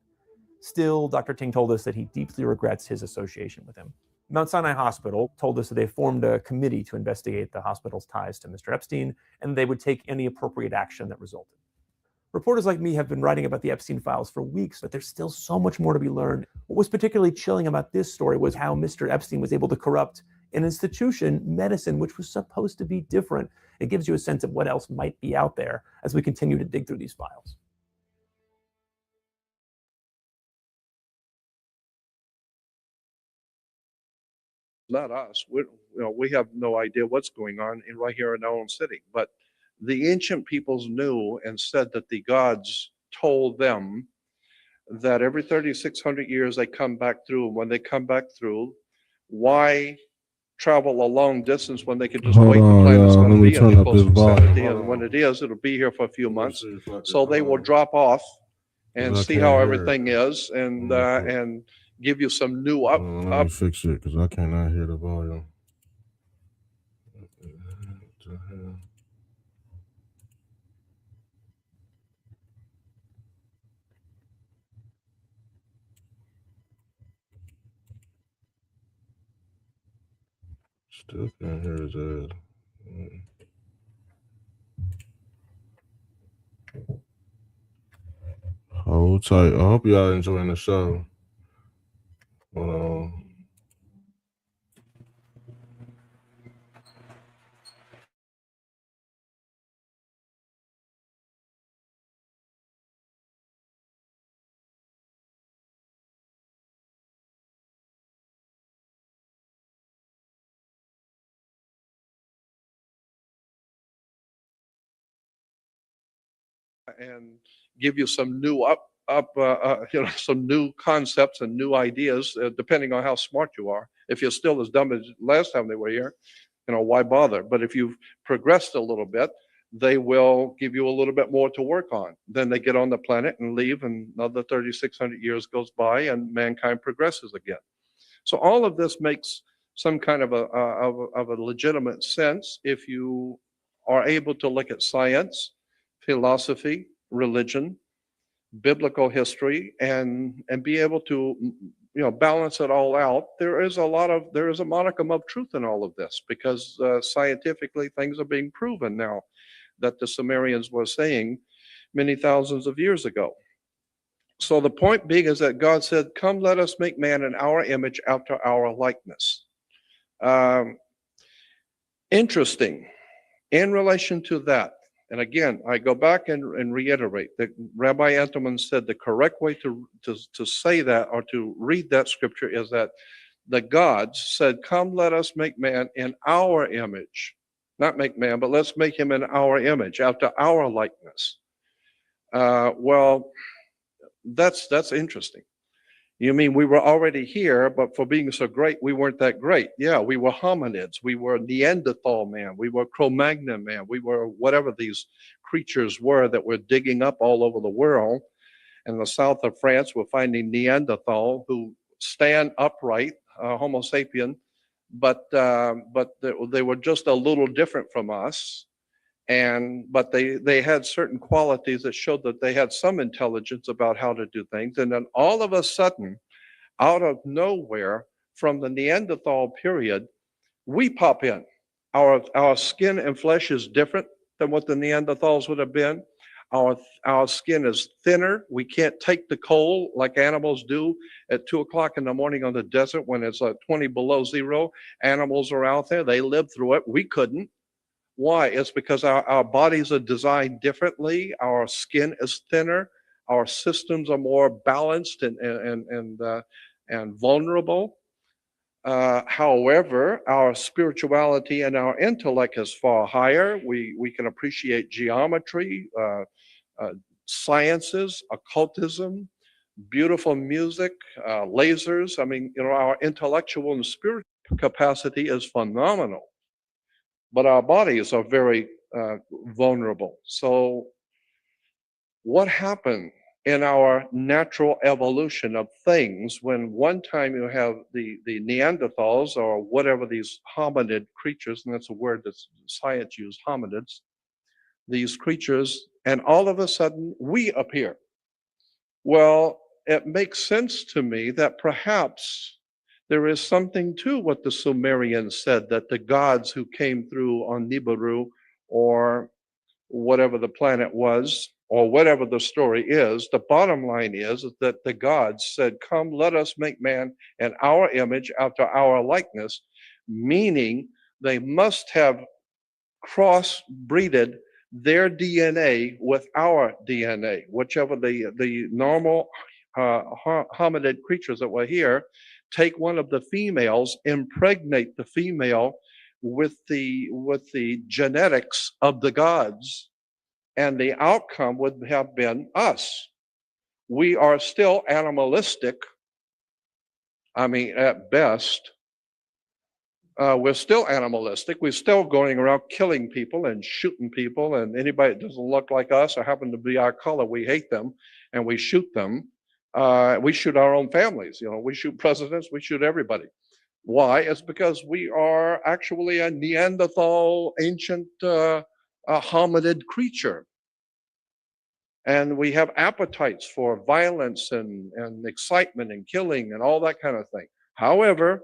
Still, Dr. Ting told us that he deeply regrets his association with him. Mount Sinai Hospital told us that they formed a committee to investigate the hospital's ties to Mr. Epstein, and they would take any appropriate action that resulted. Reporters like me have been writing about the Epstein files for weeks, but there's still so much more to be learned. What was particularly chilling about this story was how Mr. Epstein was able to corrupt an institution, medicine, which was supposed to be different. It gives you a sense of what else might be out there as we continue to dig through these files. not us. We have no idea what's going on right here in our own city. But the ancient peoples knew and said that the gods told them that every 3,600 years they come back through. And when they come back through, why travel a long distance when they could just wait? The planet's going to be in the close vicinity, and when it is, it'll be here for a few months. So they will drop off and see how everything is, and give you some new Let me fix it because I cannot hear the volume. Still can't hear his ass. Hold tight. I hope y'all enjoying the show. and give you some new some new concepts and new ideas, depending on how smart you are. If you're still as dumb as last time they were here, why bother? But if you've progressed a little bit, they will give you a little bit more to work on. Then they get on the planet and leave, and another 3,600 years goes by, and mankind progresses again. So all of this makes some kind of a legitimate sense if you are able to look at science, philosophy, religion, biblical history, and be able to balance it all out. There is a modicum of truth in all of this, because scientifically things are being proven now that the Sumerians were saying many thousands of years ago. So the point being is that God said, "Come, let us make man in our image, after our likeness." Interesting. In relation to that, and again, I go back and reiterate that Rabbi Entelman said the correct way to say that, or to read that scripture, is that the gods said, "Come, let us make man in our image." Not make man, but let's make him in our image, after our likeness. Well, that's interesting. You mean we were already here, but for being so great, we weren't that great? Yeah, we were hominids. We were Neanderthal man. We were Cro-Magnon man. We were whatever these creatures were that we're digging up all over the world. In the south of France, we're finding Neanderthal who stand upright, Homo sapien, but they were just a little different from us. But they had certain qualities that showed that they had some intelligence about how to do things. And then all of a sudden, out of nowhere, from the Neanderthal period, we pop in. Our skin and flesh is different than what the Neanderthals would have been. Our skin is thinner. We can't take the cold like animals do at 2 o'clock in the morning on the desert when it's 20 below zero. Animals are out there. They live through it. We couldn't. Why? It's because our bodies are designed differently. Our skin is thinner. Our systems are more balanced and vulnerable. However, our spirituality and our intellect is far higher. We can appreciate geometry, sciences, occultism, beautiful music, lasers. I mean, our intellectual and spiritual capacity is phenomenal. But our bodies are very vulnerable. So what happened in our natural evolution of things when one time you have the Neanderthals, or whatever these hominid creatures, and that's a word that science uses, hominids, these creatures, and all of a sudden we appear? Well, it makes sense to me that perhaps there is something to what the Sumerians said, that the gods who came through on Nibiru, or whatever the planet was, or whatever the story is, the bottom line is that the gods said, "Come, let us make man in our image, after our likeness," meaning they must have cross-breeded their DNA with our DNA, whichever the normal hominid creatures that were here take one of the females, impregnate the female with the genetics of the gods, and the outcome would have been us. We are still animalistic. I mean, at best, we're still animalistic. We're still going around killing people and shooting people, and anybody that doesn't look like us or happen to be our color, we hate them and we shoot them. We shoot our own families. You know, we shoot presidents. We shoot everybody. Why? It's because we are actually a Neanderthal, ancient hominid creature. And we have appetites for violence and excitement and killing and all that kind of thing. However,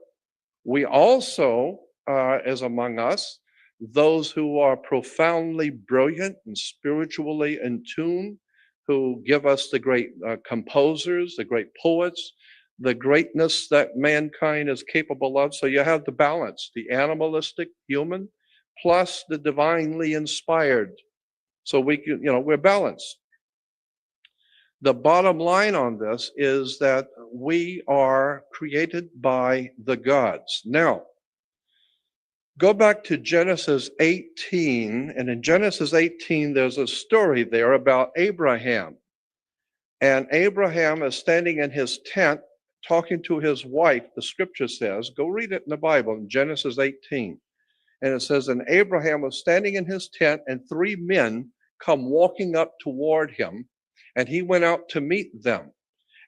we also, as among us, those who are profoundly brilliant and spiritually in tune, who give us the great composers, the great poets, the greatness that mankind is capable of. So you have the balance, the animalistic human, plus the divinely inspired. So we can, you know, we're balanced. The bottom line on this is that we are created by the gods. Now, go back to Genesis 18, and in Genesis 18, there's a story there about Abraham. And Abraham is standing in his tent talking to his wife, the scripture says. Go read it in the Bible, in Genesis 18. And it says, and Abraham was standing in his tent, and 3 men come walking up toward him, and he went out to meet them.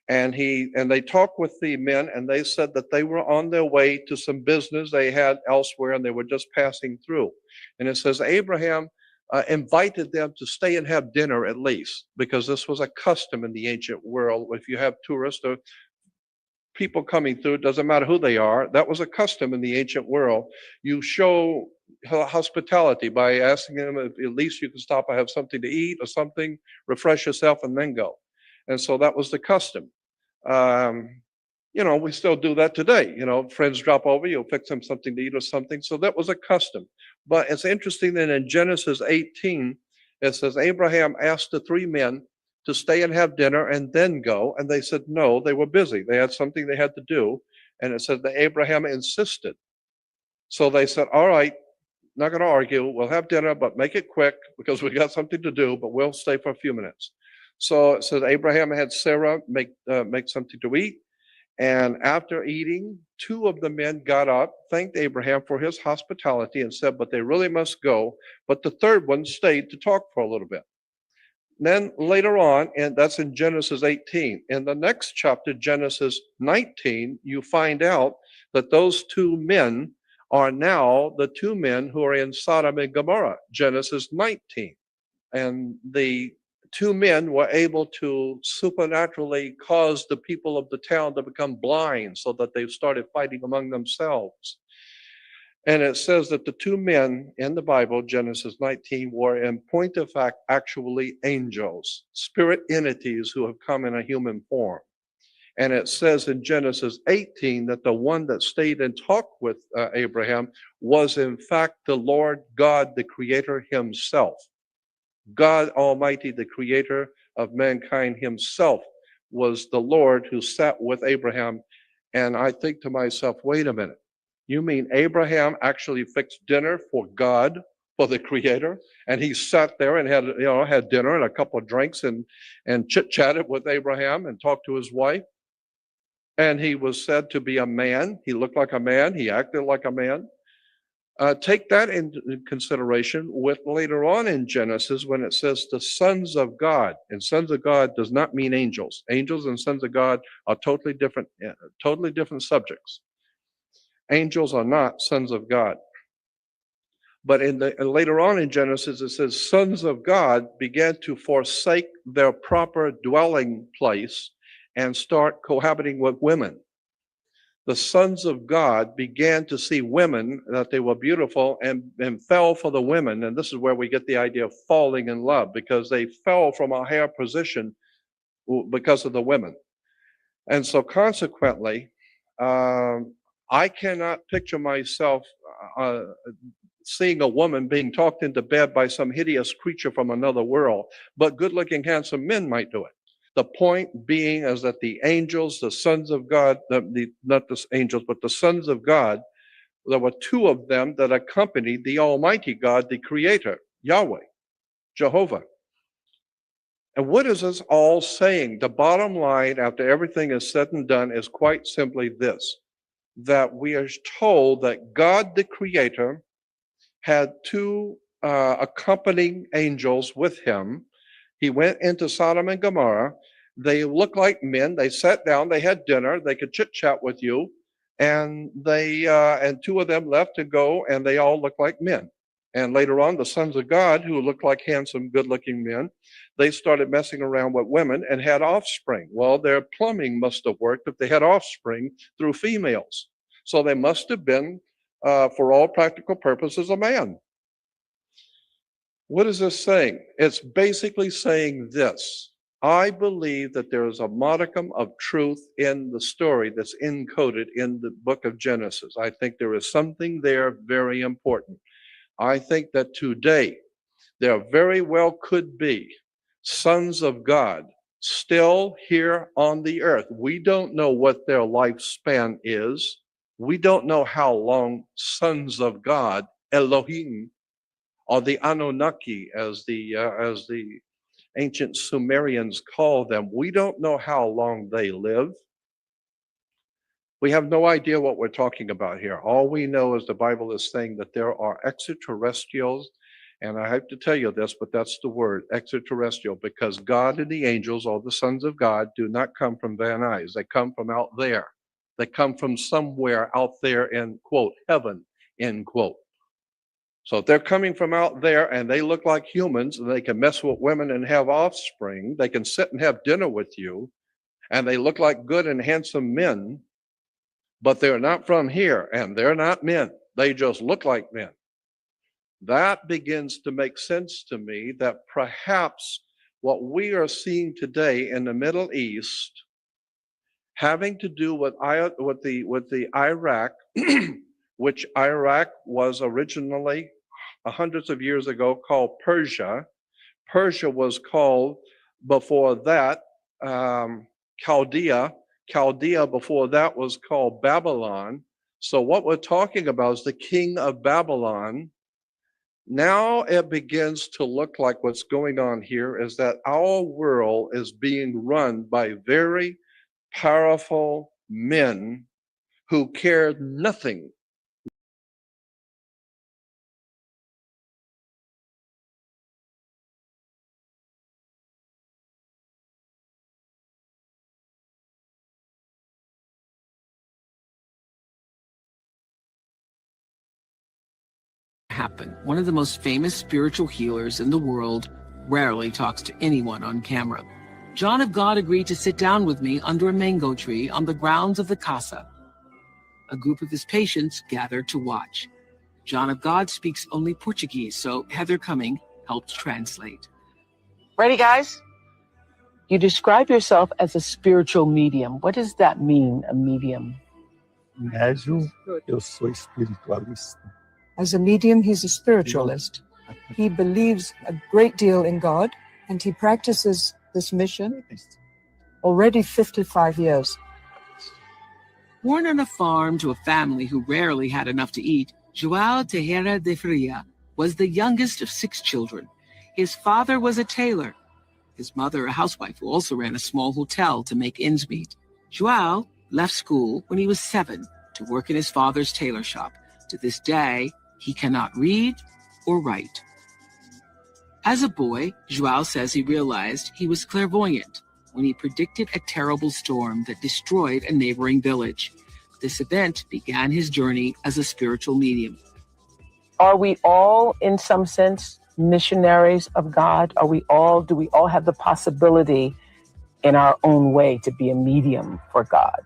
And they talked with the men, and they said that they were on their way to some business they had elsewhere, and they were just passing through. And it says Abraham invited them to stay and have dinner at least, because this was a custom in the ancient world. If you have tourists or people coming through, it doesn't matter who they are, that was a custom in the ancient world. You show hospitality by asking them if at least you can stop and have something to eat or something, refresh yourself, and then go. And so that was the custom. You know, we still do that today. You know, friends drop over, you'll fix them something to eat or something. So that was a custom. But it's interesting that in Genesis 18, it says Abraham asked the 3 men to stay and have dinner and then go. And they said no, they were busy. They had something they had to do. And it said that Abraham insisted. So they said, all right, not going to argue. We'll have dinner, but make it quick because we got something to do, but we'll stay for a few minutes. So it says Abraham had Sarah make something to eat. And after eating, 2 of the men got up, thanked Abraham for his hospitality, and said, but they really must go. But the 3rd one stayed to talk for a little bit. Then later on, and that's in Genesis 18, in the next chapter, Genesis 19, you find out that those 2 men are now the 2 men who are in Sodom and Gomorrah, Genesis 19. And the 2 men were able to supernaturally cause the people of the town to become blind so that they started fighting among themselves. And it says that the 2 men in the Bible, Genesis 19, were in point of fact actually angels, spirit entities who have come in a human form. And it says in Genesis 18 that the one that stayed and talked with Abraham was in fact the Lord God, the Creator himself. God Almighty, the Creator of mankind himself, was the Lord who sat with Abraham. And I think to myself, wait a minute. You mean Abraham actually fixed dinner for God, for the Creator, and he sat there and had dinner and a couple of drinks and chit-chatted with Abraham and talked to his wife? And he was said to be a man. He looked like a man. He acted like a man. Take that into consideration with later on in Genesis when it says the sons of God. And sons of God does not mean angels. Angels and sons of God are totally different subjects. Angels are not sons of God. But later on in Genesis, it says sons of God began to forsake their proper dwelling place and start cohabiting with women. The sons of God began to see women, that they were beautiful, and fell for the women. And this is where we get the idea of falling in love, because they fell from a higher position because of the women. And so consequently, I cannot picture myself seeing a woman being talked into bed by some hideous creature from another world, but good-looking, handsome men might do it. The point being is that the angels, the sons of God, not the angels, but the sons of God, there were two of them that accompanied the Almighty God, the Creator, Yahweh, Jehovah. And what is this all saying? The bottom line, after everything is said and done, is quite simply this, that we are told that God, the Creator, had two accompanying angels with him. He went into Sodom and Gomorrah. They looked like men. They sat down. They had dinner. They could chit chat with you. And and two of them left to go, and they all looked like men. And later on, the sons of God, who looked like handsome, good-looking men, they started messing around with women and had offspring. Well, their plumbing must have worked if they had offspring through females. So they must have been, for all practical purposes, a man. What is this saying? It's basically saying this. I believe that there is a modicum of truth in the story that's encoded in the book of Genesis. I think there is something there very important. I think that today there very well could be sons of God still here on the earth. We don't know what their lifespan is. We don't know how long sons of God, Elohim, or the Anunnaki, as the ancient Sumerians call them, we don't know how long they live. We have no idea what we're talking about here. All we know is the Bible is saying that there are extraterrestrials, and I have to tell you this, but that's the word, extraterrestrial, because God and the angels, all the sons of God, do not come from Van Nuys. They come from out there. They come from somewhere out there in, quote, heaven, end quote. So if they're coming from out there and they look like humans and they can mess with women and have offspring, they can sit and have dinner with you, and they look like good and handsome men, but they're not from here and they're not men. They just look like men. That begins to make sense to me that perhaps what we are seeing today in the Middle East having to do with the Iraq, which Iraq was originally hundreds of years ago called Persia. Persia was called before that Chaldea. Chaldea before that was called Babylon. So what we're talking about is the king of Babylon. Now it begins to look like what's going on here is that our world is being run by very powerful men who care nothing happen. One of the most famous spiritual healers in the world rarely talks to anyone on camera. John of God agreed to sit down with me under a mango tree on the grounds of the casa. A group of his patients gathered to watch. John of God speaks only Portuguese, so Heather Cumming helped translate. Ready, guys? You describe yourself as a spiritual medium. What does that mean, a medium? Médium, eu sou espiritualista. As a medium, he's a spiritualist. He believes a great deal in God, and he practices this mission already 55 years. Born on a farm to a family who rarely had enough to eat, João Teixeira de Faria was the youngest of 6 children. His father was a tailor. His mother, a housewife who also ran a small hotel to make ends meet. João left school when he was 7 to work in his father's tailor shop. To this day, he cannot read or write. As a boy, João says he realized he was clairvoyant when he predicted a terrible storm that destroyed a neighboring village. This event began his journey as a spiritual medium. Are we all, in some sense, missionaries of God? Do we all have the possibility in our own way to be a medium for God?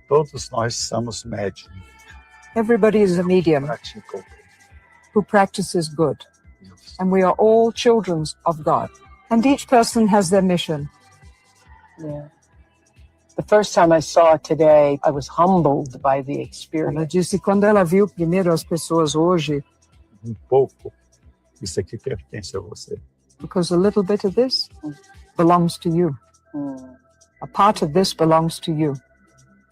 Todos nós somos médiums. Everybody is a medium who practices good. And we are all children of God. And each person has their mission. Yeah. The first time I saw it today, I was humbled by the Ela experience. disse, quando ela viu primeiro as pessoas hoje, Pouco. Isso aqui pertence a você. because a little bit of this belongs to you. A part of this belongs to you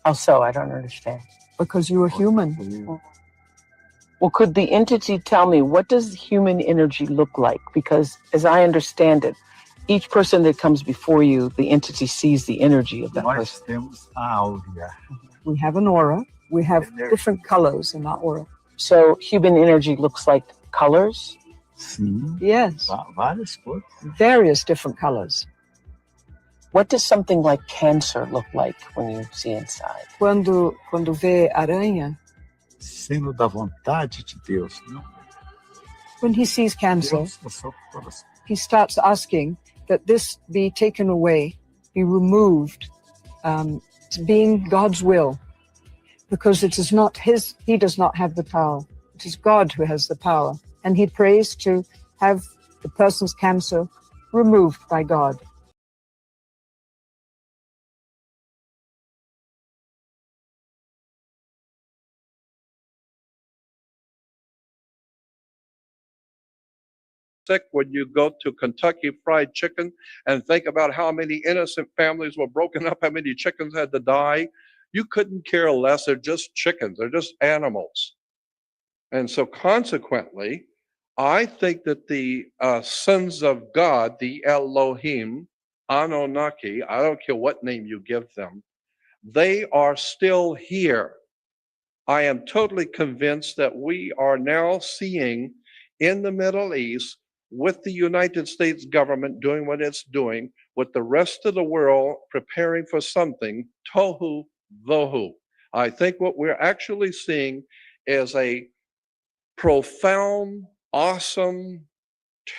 How so? I don't understand. because you are human. Well, could the entity tell me, what does human energy look like? Because as I understand it, each person that comes before you, the entity sees the energy of that Nós person. temos a áurea. We have an aura. We have different colors in our aura. So human energy looks like colors? Sim, Yes, várias cores. various different colors. What does something like cancer look like when you see inside? Quando vê aranha, Sendo da vontade de Deus, não? when he sees cancer, Deus no seu coração. he starts asking that this be taken away, be removed, being God's will, because it is not he does not have the power. It is God who has the power. And he prays to have the person's cancer removed by God. Sick when you go to Kentucky Fried Chicken and think about how many innocent families were broken up, how many chickens had to die. You couldn't care less. They're just chickens. They're just animals. And so consequently, I think that the sons of God, the Elohim, Anunnaki, I don't care what name you give them, they are still here. I am totally convinced that we are now seeing in the Middle East, with the United States government doing what it's doing, with the rest of the world preparing for something, tohu vohu. I think what we're actually seeing is a profound, awesome,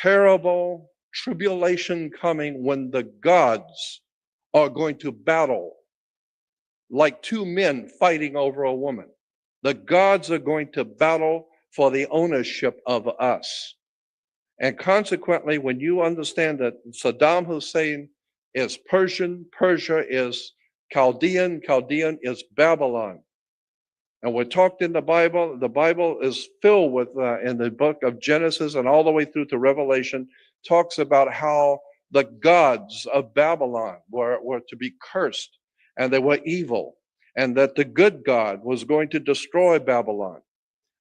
terrible tribulation coming when the gods are going to battle like two men fighting over a woman. The gods are going to battle for the ownership of us. And consequently, when you understand that Saddam Hussein is Persian, Persia is Chaldean, Chaldean is Babylon. And we're talked in the Bible is filled with, in the book of Genesis and all the way through to Revelation, talks about how the gods of Babylon were to be cursed and they were evil, and that the good God was going to destroy Babylon.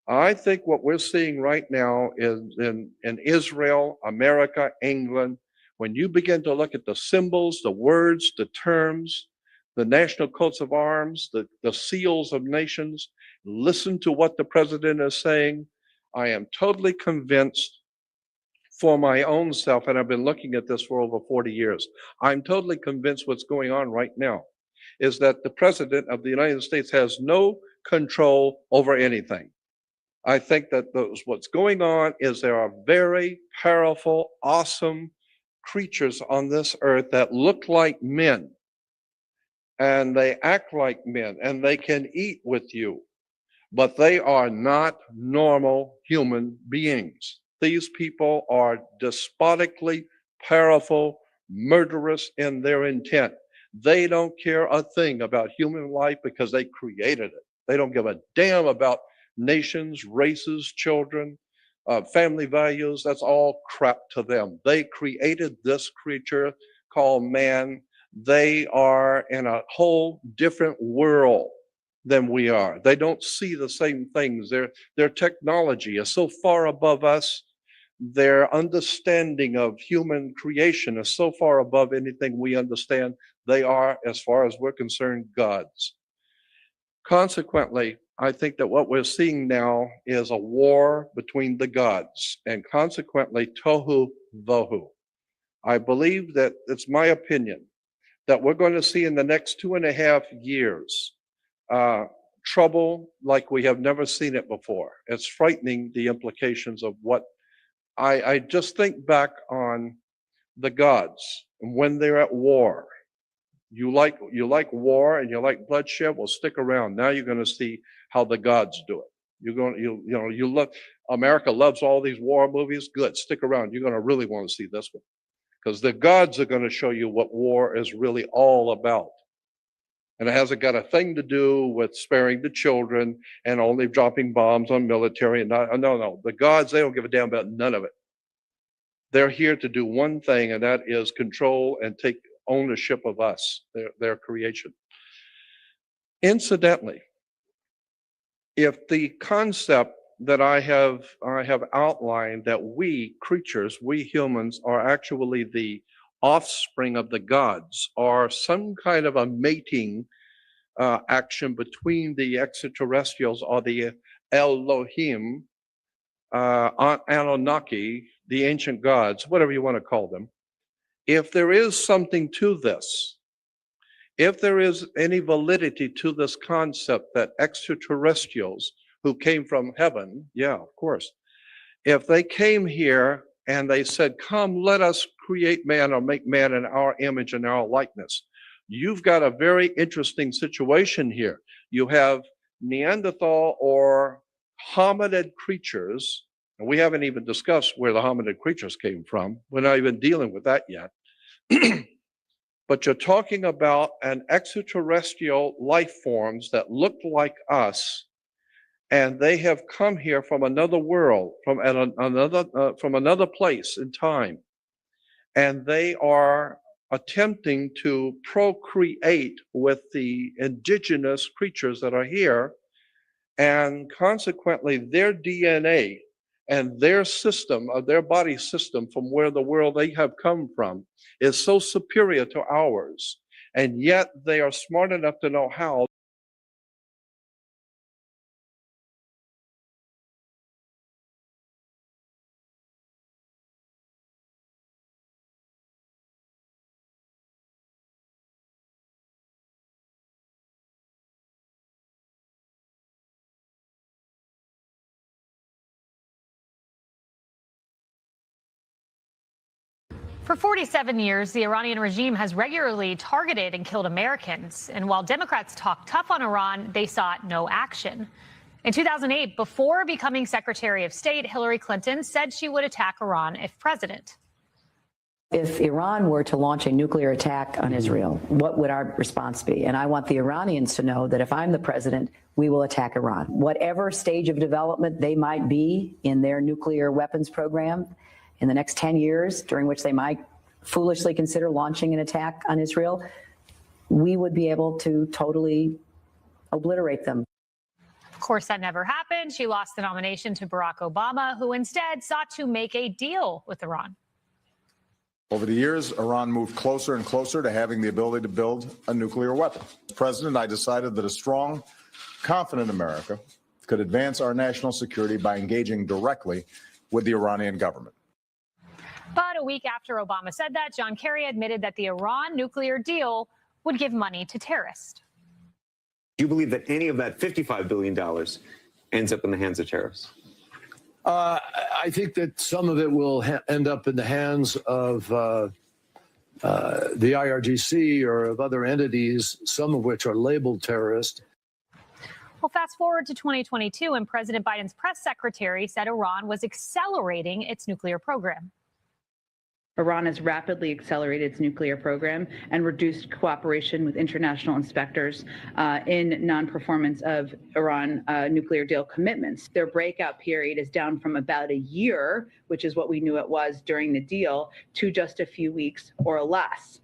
I think what we're seeing right now is in Israel, America, England, when you begin to look at the symbols, the words, the terms, the national coats of arms, the seals of nations, listen to what the president is saying. I am totally convinced for my own self, and I've been looking at this for over 40 years, I'm totally convinced what's going on right now is that the president of the United States has no control over anything. I think that what's going on is there are very powerful, awesome creatures on this earth that look like men and they act like men and they can eat with you, but they are not normal human beings. These people are despotically powerful, murderous in their intent. They don't care a thing about human life because they created it. They don't give a damn about nations, races, children, family values. That's all crap to them. They created this creature called man. They are in a whole different world than we are. They don't see the same things. Their technology is so far above us. Their understanding of human creation is so far above anything we understand. They are, as far as we're concerned, gods. Consequently, I think that what we're seeing now is a war between the gods, and consequently, tohu vohu. I believe that it's my opinion that we're going to see in the next 2.5 years trouble like we have never seen it before. It's frightening, the implications of what I just think back on the gods and when they're at war. You like war and you like bloodshed? Well, stick around. Now you're going to see how the gods do it. You love America loves all these war movies. Good, stick around. You're going to really want to see this one because the gods are going to show you what war is really all about. And it hasn't got a thing to do with sparing the children and only dropping bombs on military. And no. The gods, they don't give a damn about none of it. They're here to do one thing, and that is control and take ownership of us, their creation. Incidentally, if the concept that I have outlined that we creatures, we humans, are actually the offspring of the gods, or some kind of a mating action between the extraterrestrials or the Elohim, Anunnaki, the ancient gods, whatever you want to call them, if there is something to this, if there is any validity to this concept that extraterrestrials who came from heaven, yeah, of course, if they came here and they said, come, let us create man or make man in our image and our likeness, you've got a very interesting situation here. You have Neanderthal or hominid creatures, and we haven't even discussed where the hominid creatures came from. We're not even dealing with that yet. But you're talking about an extraterrestrial life forms that look like us, and they have come here from another world, from another place in time, and they are attempting to procreate with the indigenous creatures that are here, and consequently their DNA and their system, their body system from where the world they have come from is so superior to ours, and yet they are smart enough to know how. For 47 years, the Iranian regime has regularly targeted and killed Americans. And while Democrats talk tough on Iran, they sought no action. In 2008, before becoming Secretary of State, Hillary Clinton said she would attack Iran if president. If Iran were to launch a nuclear attack on Israel, what would our response be? And I want the Iranians to know that if I'm the president, we will attack Iran. Whatever stage of development they might be in their nuclear weapons program in the next 10 years, during which they might foolishly consider launching an attack on Israel, we would be able to totally obliterate them. Of course, that never happened. She lost the nomination to Barack Obama, who instead sought to make a deal with Iran. Over the years, Iran moved closer and closer to having the ability to build a nuclear weapon. As president, I decided that a strong, confident America could advance our national security by engaging directly with the Iranian government. But a week after Obama said that, John Kerry admitted that the Iran nuclear deal would give money to terrorists. Do you believe that any of that $55 billion ends up in the hands of terrorists? I think that some of it will end up in the hands of the IRGC or of other entities, some of which are labeled terrorist. Well, fast forward to 2022, and President Biden's press secretary said Iran was accelerating its nuclear program. Iran has rapidly accelerated its nuclear program and reduced cooperation with international inspectors in non-performance of Iran nuclear deal commitments. Their breakout period is down from about a year, which is what we knew it was during the deal, to just a few weeks or less.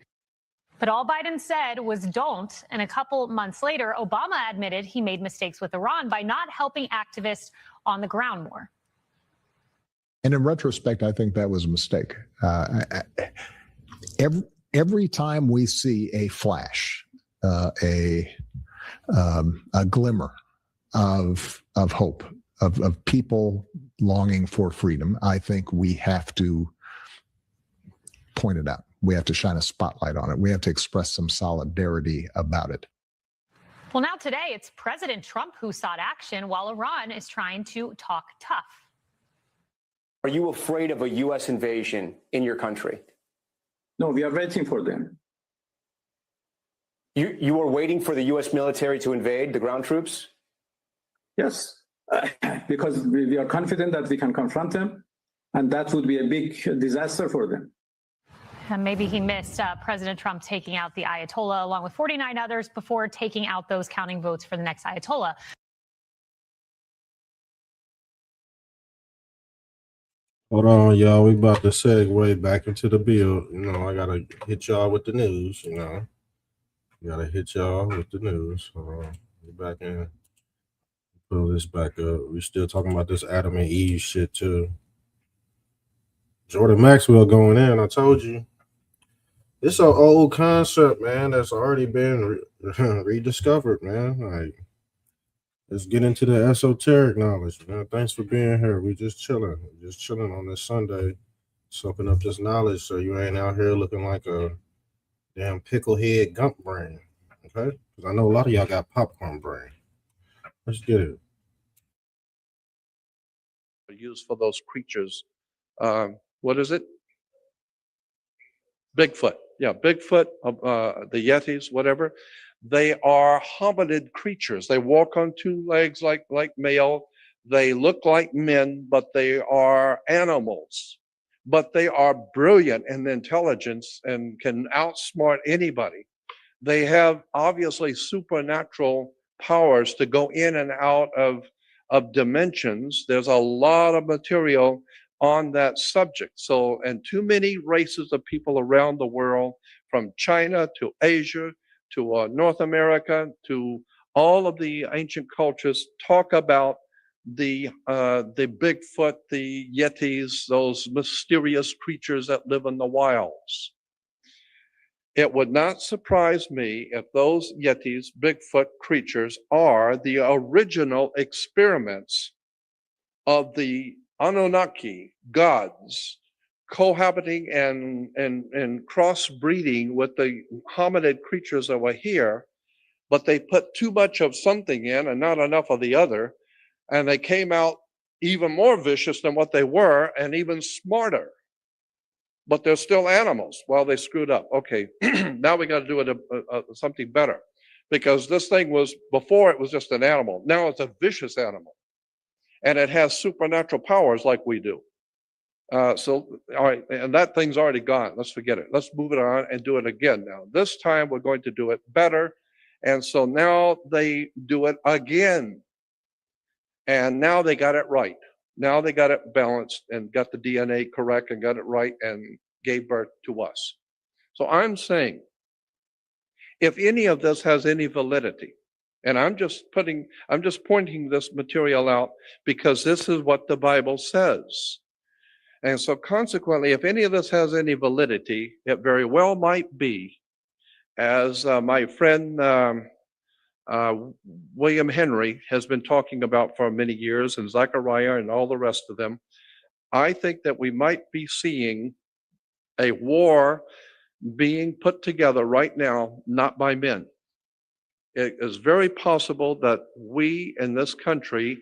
But all Biden said was don't. And a couple months later, Obama admitted he made mistakes with Iran by not helping activists on the ground more. And in retrospect, I think that was a mistake. Every time we see a flash, a glimmer of hope, of people longing for freedom, I think we have to point it out. We have to shine a spotlight on it. We have to express some solidarity about it. Well, now today, it's President Trump who sought action while Iran is trying to talk tough. Are you afraid of a U.S. invasion in your country? No, we are waiting for them. You are waiting for the U.S. military to invade, the ground troops? Yes, because we are confident that we can confront them, and that would be a big disaster for them. And maybe he missed President Trump taking out the Ayatollah along with 49 others before taking out those counting votes for the next Ayatollah. Hold on, y'all. We about to segue back into the bill. You know, I gotta hit y'all with the news. You know, gotta hit y'all with the news. Hold on, get back in. Pull this back up. We still talking about this Adam and Eve shit too. Jordan Maxwell going in. I told you. It's an old concept, man. That's already been rediscovered, man. Like, let's get into the esoteric knowledge, man. Thanks for being here. We just chilling. Just chilling on this Sunday, soaking up this knowledge so you ain't out here looking like a damn picklehead gump brain. Okay? Because I know a lot of y'all got popcorn brain. Let's get it. Used for those creatures. What is it? Bigfoot. Yeah, Bigfoot, the Yetis, whatever. They are hominid creatures. They walk on two legs like male. They look like men, but they are animals. But they are brilliant in intelligence and can outsmart anybody. They have obviously supernatural powers to go in and out of dimensions. There's a lot of material on that subject. So, and too many races of people around the world, from China to Asia to North America to all of the ancient cultures, talk about the Bigfoot, the Yetis, those mysterious creatures that live in the wilds. It would not surprise me if those Yetis, Bigfoot creatures, are the original experiments of the Anunnaki gods cohabiting and crossbreeding with the hominid creatures that were here, but they put too much of something in and not enough of the other, and they came out even more vicious than what they were and even smarter. But they're still animals. Well, they screwed up. Okay, now we got to do it something better, because this thing was, before it was just an animal. Now it's a vicious animal, and it has supernatural powers like we do. So, all right, and that thing's already gone. Let's forget it. Let's move it on and do it again now. This time we're going to do it better. And so now they do it again. And now they got it right. Now they got it balanced and got the DNA correct and got it right and gave birth to us. So I'm saying, if any of this has any validity, and I'm just pointing this material out because this is what the Bible says. And so consequently, if any of this has any validity, it very well might be, as my friend William Henry has been talking about for many years, and Zechariah and all the rest of them. I think that we might be seeing a war being put together right now, not by men. It is very possible that we in this country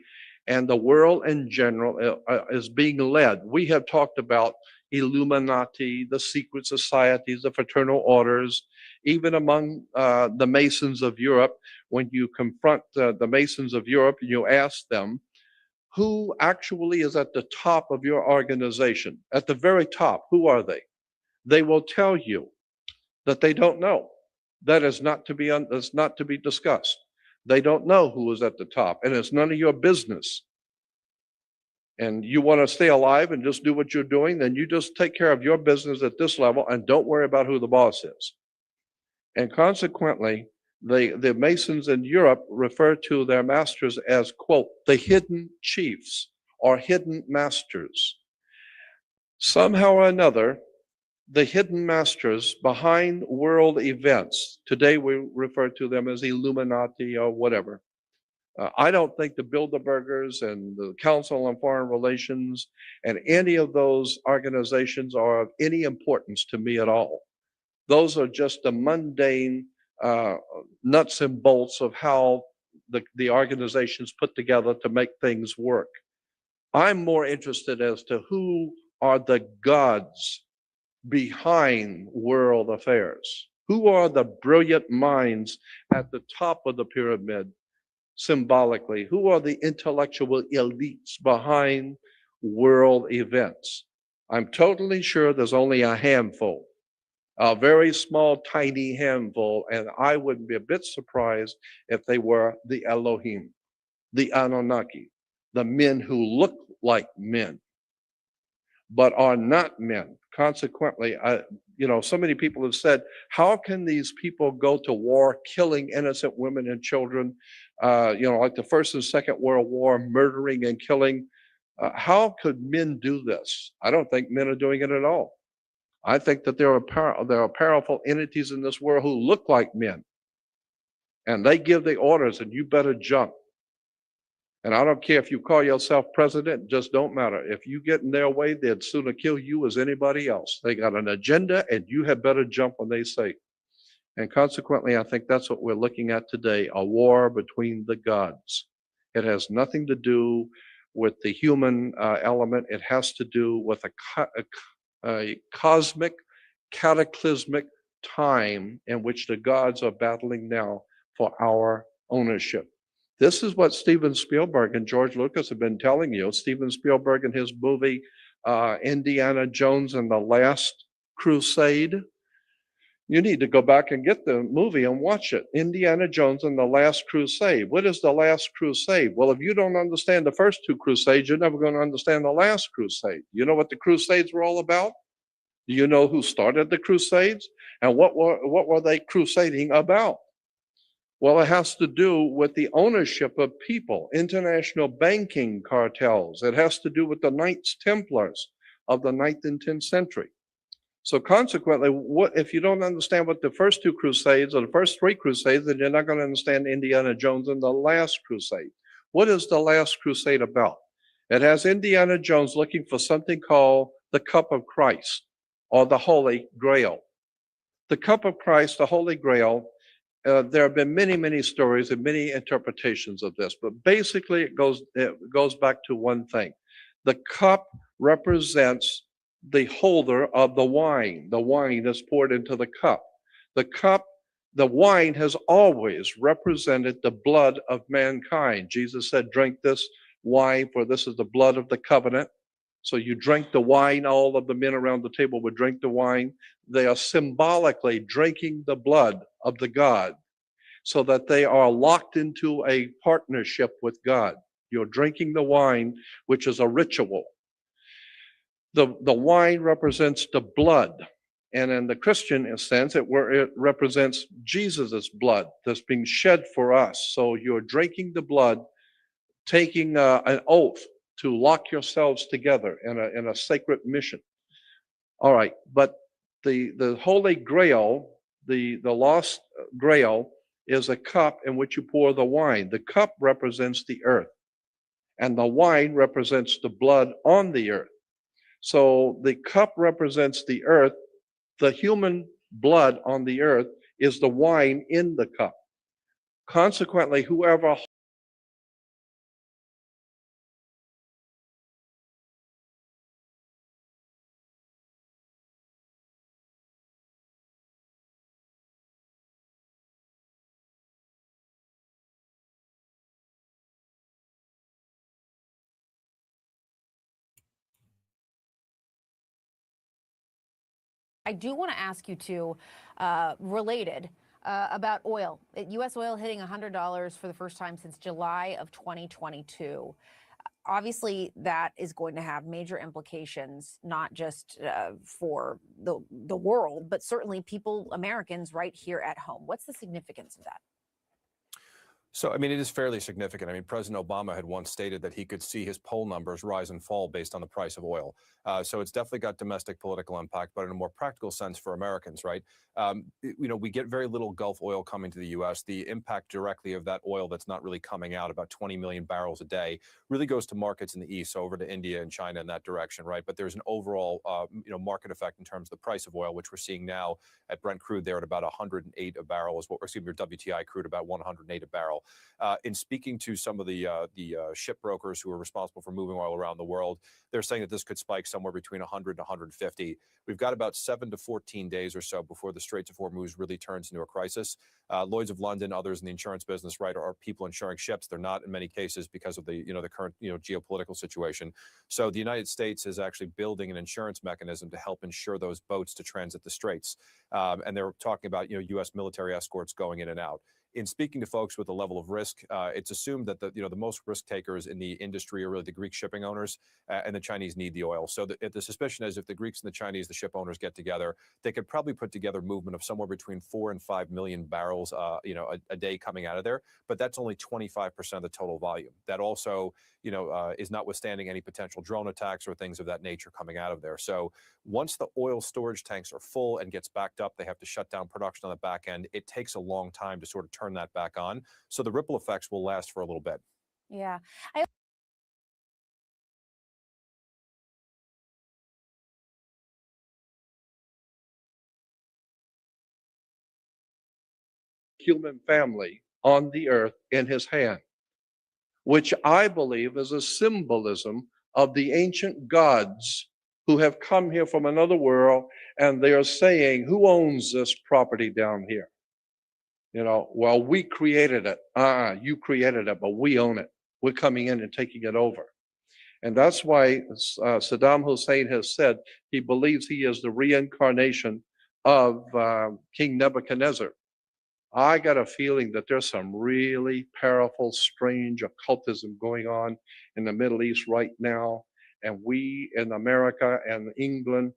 and the world in general is being led. We have talked about Illuminati, the secret societies, the fraternal orders, even among the Masons of Europe. When you confront the Masons of Europe and you ask them, who actually is at the top of your organization? At the very top, who are they? They will tell you that they don't know. That is not to be discussed. They don't know who is at the top, and it's none of your business. And you want to stay alive and just do what you're doing, then you just take care of your business at this level and don't worry about who the boss is. And consequently, the Masons in Europe refer to their masters as, quote, the hidden chiefs or hidden masters. Somehow or another, the hidden masters behind world events, today we refer to them as Illuminati or whatever. I don't think the Bilderbergers and the Council on Foreign Relations and any of those organizations are of any importance to me at all. Those are just the mundane nuts and bolts of how the organizations put together to make things work. I'm more interested as to who are the gods behind world affairs. Who are the brilliant minds at the top of the pyramid? Symbolically, who are the intellectual elites behind world events? I'm totally sure there's only a handful, a very small, tiny handful, and I wouldn't be a bit surprised if they were the Elohim, the Anunnaki, the men who look like men. but are not men. Consequently, so many people have said, how can these people go to war killing innocent women and children, like the First and Second World War, murdering and killing? How could men do this? I don't think men are doing it at all. I think that there are powerful entities in this world who look like men, and they give the orders, and you better jump. And I don't care if you call yourself president, just don't matter. If you get in their way, they'd sooner kill you as anybody else. They got an agenda, and you had better jump when they say. And consequently, I think that's what we're looking at today, a war between the gods. It has nothing to do with the human element. It has to do with a cosmic, cataclysmic time in which the gods are battling now for our ownership. This is what Steven Spielberg and George Lucas have been telling you. Steven Spielberg in his movie Indiana Jones and the Last Crusade. You need to go back and get the movie and watch it. Indiana Jones and the Last Crusade. What is the Last Crusade? Well, if you don't understand the first two Crusades, you're never going to understand the Last Crusade. You know what the Crusades were all about? Do you know who started the Crusades? And what were they crusading about? Well, it has to do with the ownership of people, international banking cartels. It has to do with the Knights Templars of the 9th and 10th century. So consequently, what if you don't understand what the first two Crusades or the first three Crusades, then you're not going to understand Indiana Jones and the Last Crusade. What is the Last Crusade about? It has Indiana Jones looking for something called the Cup of Christ or the Holy Grail. The Cup of Christ, the Holy Grail, there have been many, many stories and many interpretations of this, but basically it goes back to one thing. The cup represents the holder of the wine. The wine is poured into the cup. The wine has always represented the blood of mankind. Jesus said, drink this wine, for this is the blood of the covenant. So you drink the wine, all of the men around the table would drink the wine. They are symbolically drinking the blood of the God so that they are locked into a partnership with God. You're drinking the wine, which is a ritual. The wine represents the blood. And in the Christian sense, it represents Jesus's blood that's being shed for us. So you're drinking the blood, taking an oath to lock yourselves together in a sacred mission. All right, but the Holy Grail, the lost Grail, is a cup in which you pour the wine. The cup represents the earth, and the wine represents the blood on the earth. So the cup represents the earth. The human blood on the earth is the wine in the cup. Consequently, whoever I do want to ask you two, related, about oil. U.S. oil hitting $100 for the first time since July of 2022. Obviously, that is going to have major implications, not just for the world, but certainly people, Americans right here at home. What's the significance of that? So, I mean, it is fairly significant. I mean, President Obama had once stated that he could see his poll numbers rise and fall based on the price of oil. So it's definitely got domestic political impact, but in a more practical sense for Americans, right? We get very little Gulf oil coming to the U.S. The impact directly of that oil that's not really coming out, about 20 million barrels a day, really goes to markets in the East, so over to India and China in that direction, right? But there's an overall, market effect in terms of the price of oil, which we're seeing now at Brent crude there at about 108 a barrel, or WTI crude about 108 a barrel. In speaking to some of the ship brokers who are responsible for moving oil around the world, they're saying that this could spike somewhere between 100 and 150. We've got about 7 to 14 days or so before the Straits of Hormuz really turns into a crisis. Lloyd's of London, others in the insurance business, right, are people insuring ships. They're not in many cases because of the current geopolitical situation. So the United States is actually building an insurance mechanism to help insure those boats to transit the Straits. And they're talking about U.S. military escorts going in and out. in speaking to folks with a level of risk, it's assumed that the most risk takers in the industry are really the Greek shipping owners, and the Chinese need the oil. So the suspicion is if the Greeks and the Chinese, the ship owners, get together, they could probably put together movement of somewhere between 4 and 5 million barrels, a day coming out of there. But that's only 25% of the total volume. That also, is notwithstanding any potential drone attacks or things of that nature coming out of there. So once the oil storage tanks are full and gets backed up, they have to shut down production on the back end. It takes a long time to sort of turn that back on. So the ripple effects will last for a little bit. Yeah. Human family on the earth in his hand, which I believe is a symbolism of the ancient gods who have come here from another world, and they are saying, who owns this property down here? Well, we created it. You created it, but we own it. We're coming in and taking it over. And that's why Saddam Hussein has said he believes he is the reincarnation of King Nebuchadnezzar. I got a feeling that there's some really powerful, strange occultism going on in the Middle East right now. And we in America and England,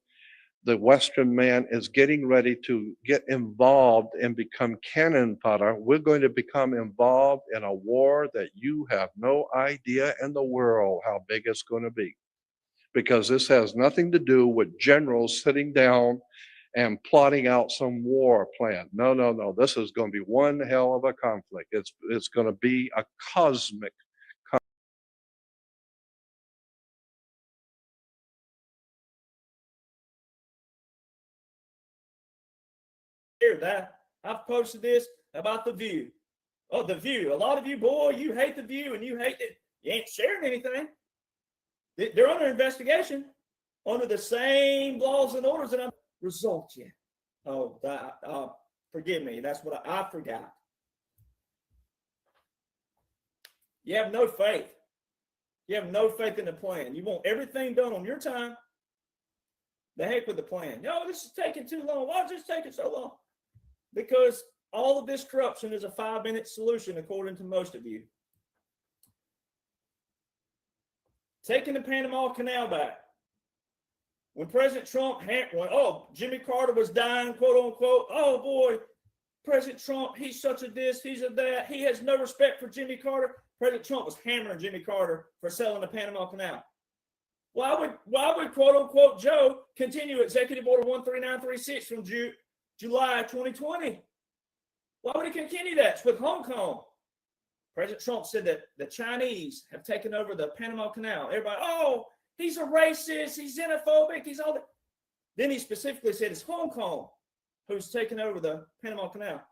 the Western man is getting ready to get involved and become cannon fodder. We're going to become involved in a war that you have no idea in the world how big it's going to be. Because this has nothing to do with generals sitting down and plotting out some war plan. No. This is going to be one hell of a conflict. It's going to be a cosmic conflict. Hear that? I've posted this about The View. Oh, The View. A lot of you, boy, you hate The View and you hate it. You ain't sharing anything. They're under investigation under the same laws and orders that I'm result yet. Oh, forgive me. That's what I forgot. You have no faith. You have no faith in the plan. You want everything done on your time. The heck with the plan. No, this is taking too long. Why is this taking so long? Because all of this corruption is a 5-minute solution, according to most of you. Taking the Panama Canal back. When President Trump, Jimmy Carter was dying, quote unquote, oh boy, President Trump, he's such a this, he's a that, he has no respect for Jimmy Carter. President Trump was hammering Jimmy Carter for selling the Panama Canal. Why would quote unquote Joe continue Executive Order 13936 from July 2020? Why would he continue that? It's with Hong Kong. President Trump said that the Chinese have taken over the Panama Canal. Everybody, oh, he's a racist, he's xenophobic, he's all that. Then he specifically said it's Hong Kong who's taken over the Panama Canal.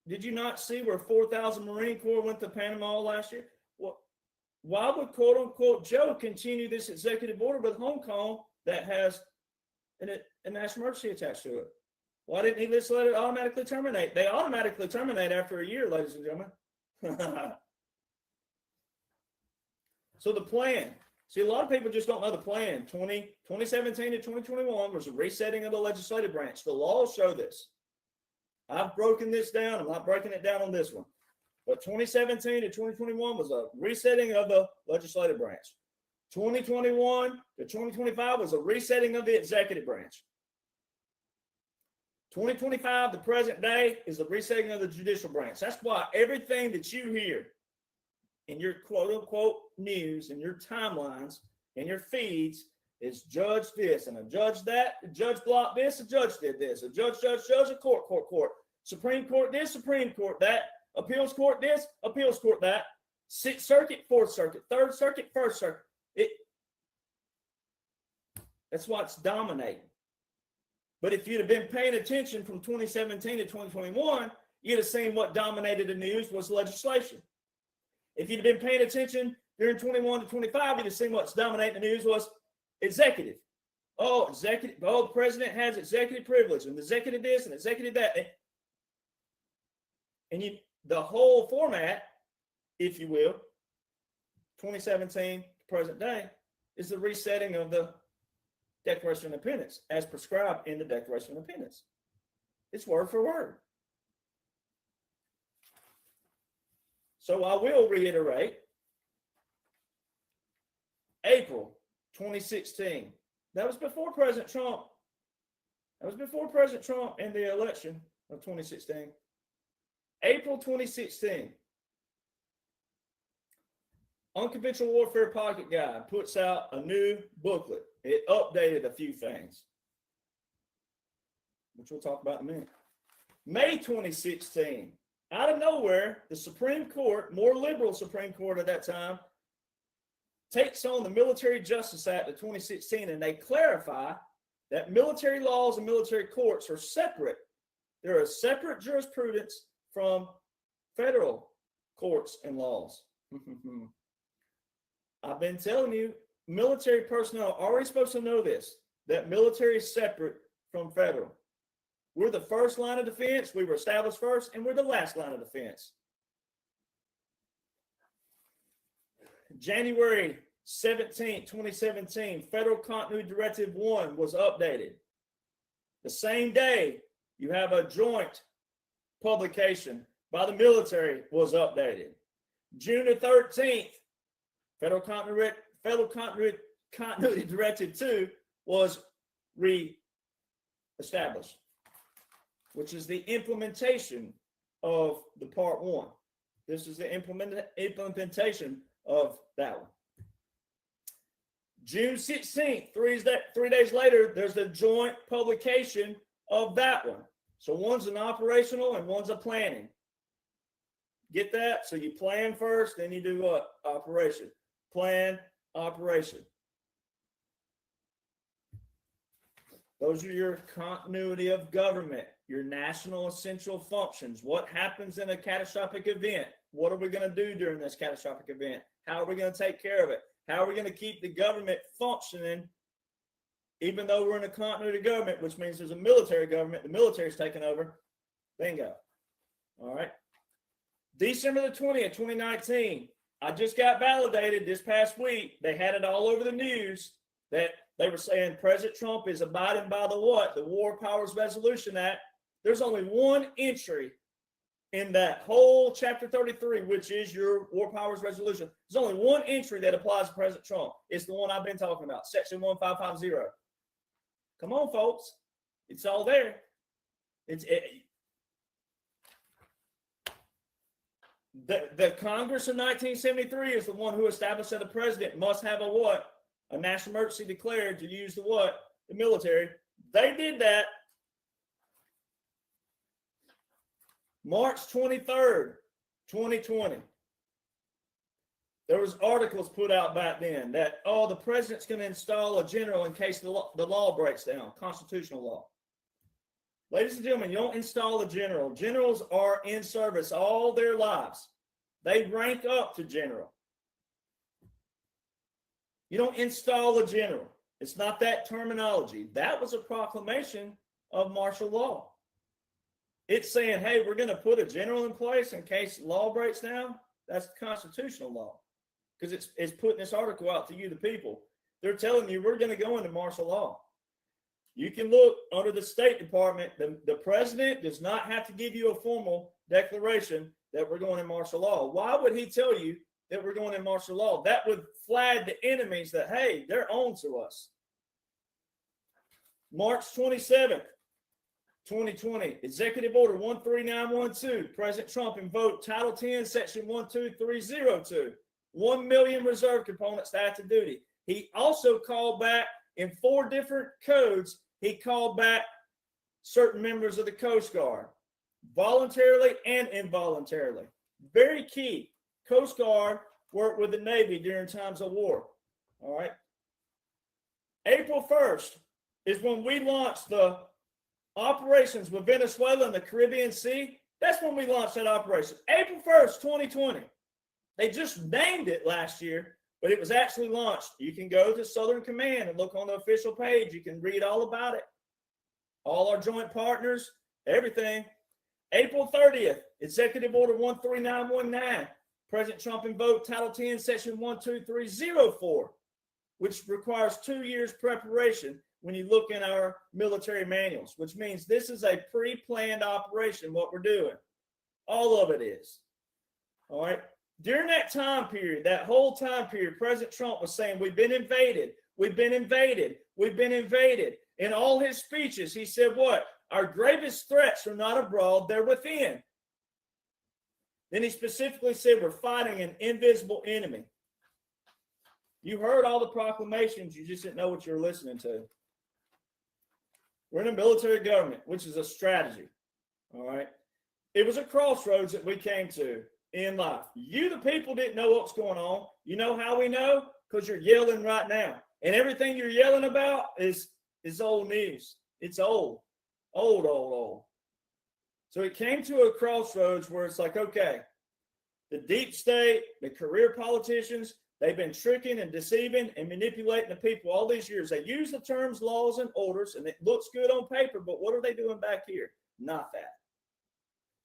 Did you not see where 4,000 Marine Corps went to Panama last year? Well, why would quote unquote Joe continue this executive order with Hong Kong that has a national emergency attached to it? Why didn't he just let it automatically terminate? They automatically terminate after a year, ladies and gentlemen. So the plan. See, a lot of people just don't know the plan. 2017 to 2021 was a resetting of the legislative branch. The laws show this. I've broken this down. I'm not breaking it down on this one. But 2017 to 2021 was a resetting of the legislative branch. 2021 to 2025 was a resetting of the executive branch. 2025, the present day, is the resetting of the judicial branch. That's why everything that you hear in your quote-unquote news and your timelines and your feeds is judge this and a judge that, a judge blocked this, a judge did this, a judge, a court, Supreme Court this, Supreme Court that, appeals court this, appeals court that, Sixth Circuit, Fourth Circuit, Third Circuit, First Circuit. That's why it's dominating. But if you'd have been paying attention from 2017 to 2021, you'd have seen what dominated the news was legislation. If you'd have been paying attention during 21 to 25, you'd have seen what's dominating the news was executive. Oh, executive. Oh, the president has executive privilege and executive this and executive that. And the whole format, if you will, 2017 to present day, is the resetting of the Declaration of Independence as prescribed in the Declaration of Independence. It's word for word. So I will reiterate, April 2016. That was before President Trump. That was before President Trump and the election of 2016. April 2016. Unconventional Warfare Pocket Guide puts out a new booklet. It updated a few things, which we'll talk about in a minute. May 2016, out of nowhere, the Supreme Court, more liberal Supreme Court at that time, takes on the Military Justice Act of 2016, and they clarify that military laws and military courts are separate. They're a separate jurisprudence from federal courts and laws. I've been telling you, military personnel are already supposed to know this, that military is separate from federal. We're the first line of defense. We were established first, and we're the last line of defense. January 17, 2017, Federal Continuity Directive 1 was updated. The same day, you have a joint publication by the military was updated. June the 13th, Federal Continuity Directive 2 was re-established, which is the implementation of the Part 1. This is the implementation of that one. June 16th, 3 days later, there's the joint publication of that one. So one's an operational and one's a planning. Get that? So you plan first, then you do what? Operation. Plan, operation. Those are your continuity of government, your national essential functions. What happens in a catastrophic event? What are we going to do during this catastrophic event? How are we going to take care of it? How are we going to keep the government functioning, even though we're in a continuity government, which means there's a military government, the military's taking over. Bingo. All right. December the 20th, 2019, I just got validated this past week. They had it all over the news that they were saying President Trump is abiding by the what? The War Powers Resolution Act. There's only one entry in that whole Chapter 33, which is your War Powers Resolution. There's only one entry that applies to President Trump. It's the one I've been talking about, Section 1550. Come on, folks. It's all there. The Congress of 1973 is the one who established that the president must have a what? A national emergency declared to use the what? The military. They did that March 23rd, 2020. There was articles put out back then that, oh, the president's going to install a general in case the law breaks down, constitutional law. Ladies and gentlemen, you don't install a general. Generals are in service all their lives. They rank up to general. You don't install a general. It's not that terminology. That was a proclamation of martial law. It's saying, hey, we're going to put a general in place in case law breaks down. That's constitutional law. Because it's putting this article out to you, the people. They're telling you we're going to go into martial law. You can look under the State Department. The president does not have to give you a formal declaration that we're going in martial law. Why would he tell you that we're going in martial law? That would flag the enemies that, hey, they're on to us. March 27th, 2020, Executive Order 13912, President Trump invoked Title 10, Section 12302, 1 million reserve components to active duty. He also called back in 4 different codes, he called back certain members of the Coast Guard, voluntarily and involuntarily. Very key. Coast Guard worked with the Navy during times of war. All right. April 1st is when we launched the operations with Venezuela in the Caribbean Sea. That's when we launched that operation. April 1st, 2020. They just named it last year, but it was actually launched. You can go to Southern Command and look on the official page. You can read all about it. All our joint partners, everything. April 30th, Executive Order 13919. President Trump invoked Title 10, Section 12304, which requires 2 years preparation when you look in our military manuals, which means this is a pre-planned operation, what we're doing. All of it is. All right. during that time period, that whole time period, President Trump was saying, we've been invaded, we've been invaded, we've been invaded. In all his speeches, he said what? Our gravest threats are not abroad, they're within. Then he specifically said we're fighting an invisible enemy. You heard all the proclamations, you just didn't know what you were listening to. We're in a military government, which is a strategy, all right? It was a crossroads that we came to in life. You, the people, didn't know what's going on. You know how we know? Because you're yelling right now. And everything you're yelling about is old news. It's old. Old. So it came to a crossroads where it's like, okay, the deep state, the career politicians, they've been tricking and deceiving and manipulating the people all these years. They use the terms laws and orders, and it looks good on paper, but what are they doing back here? Not that.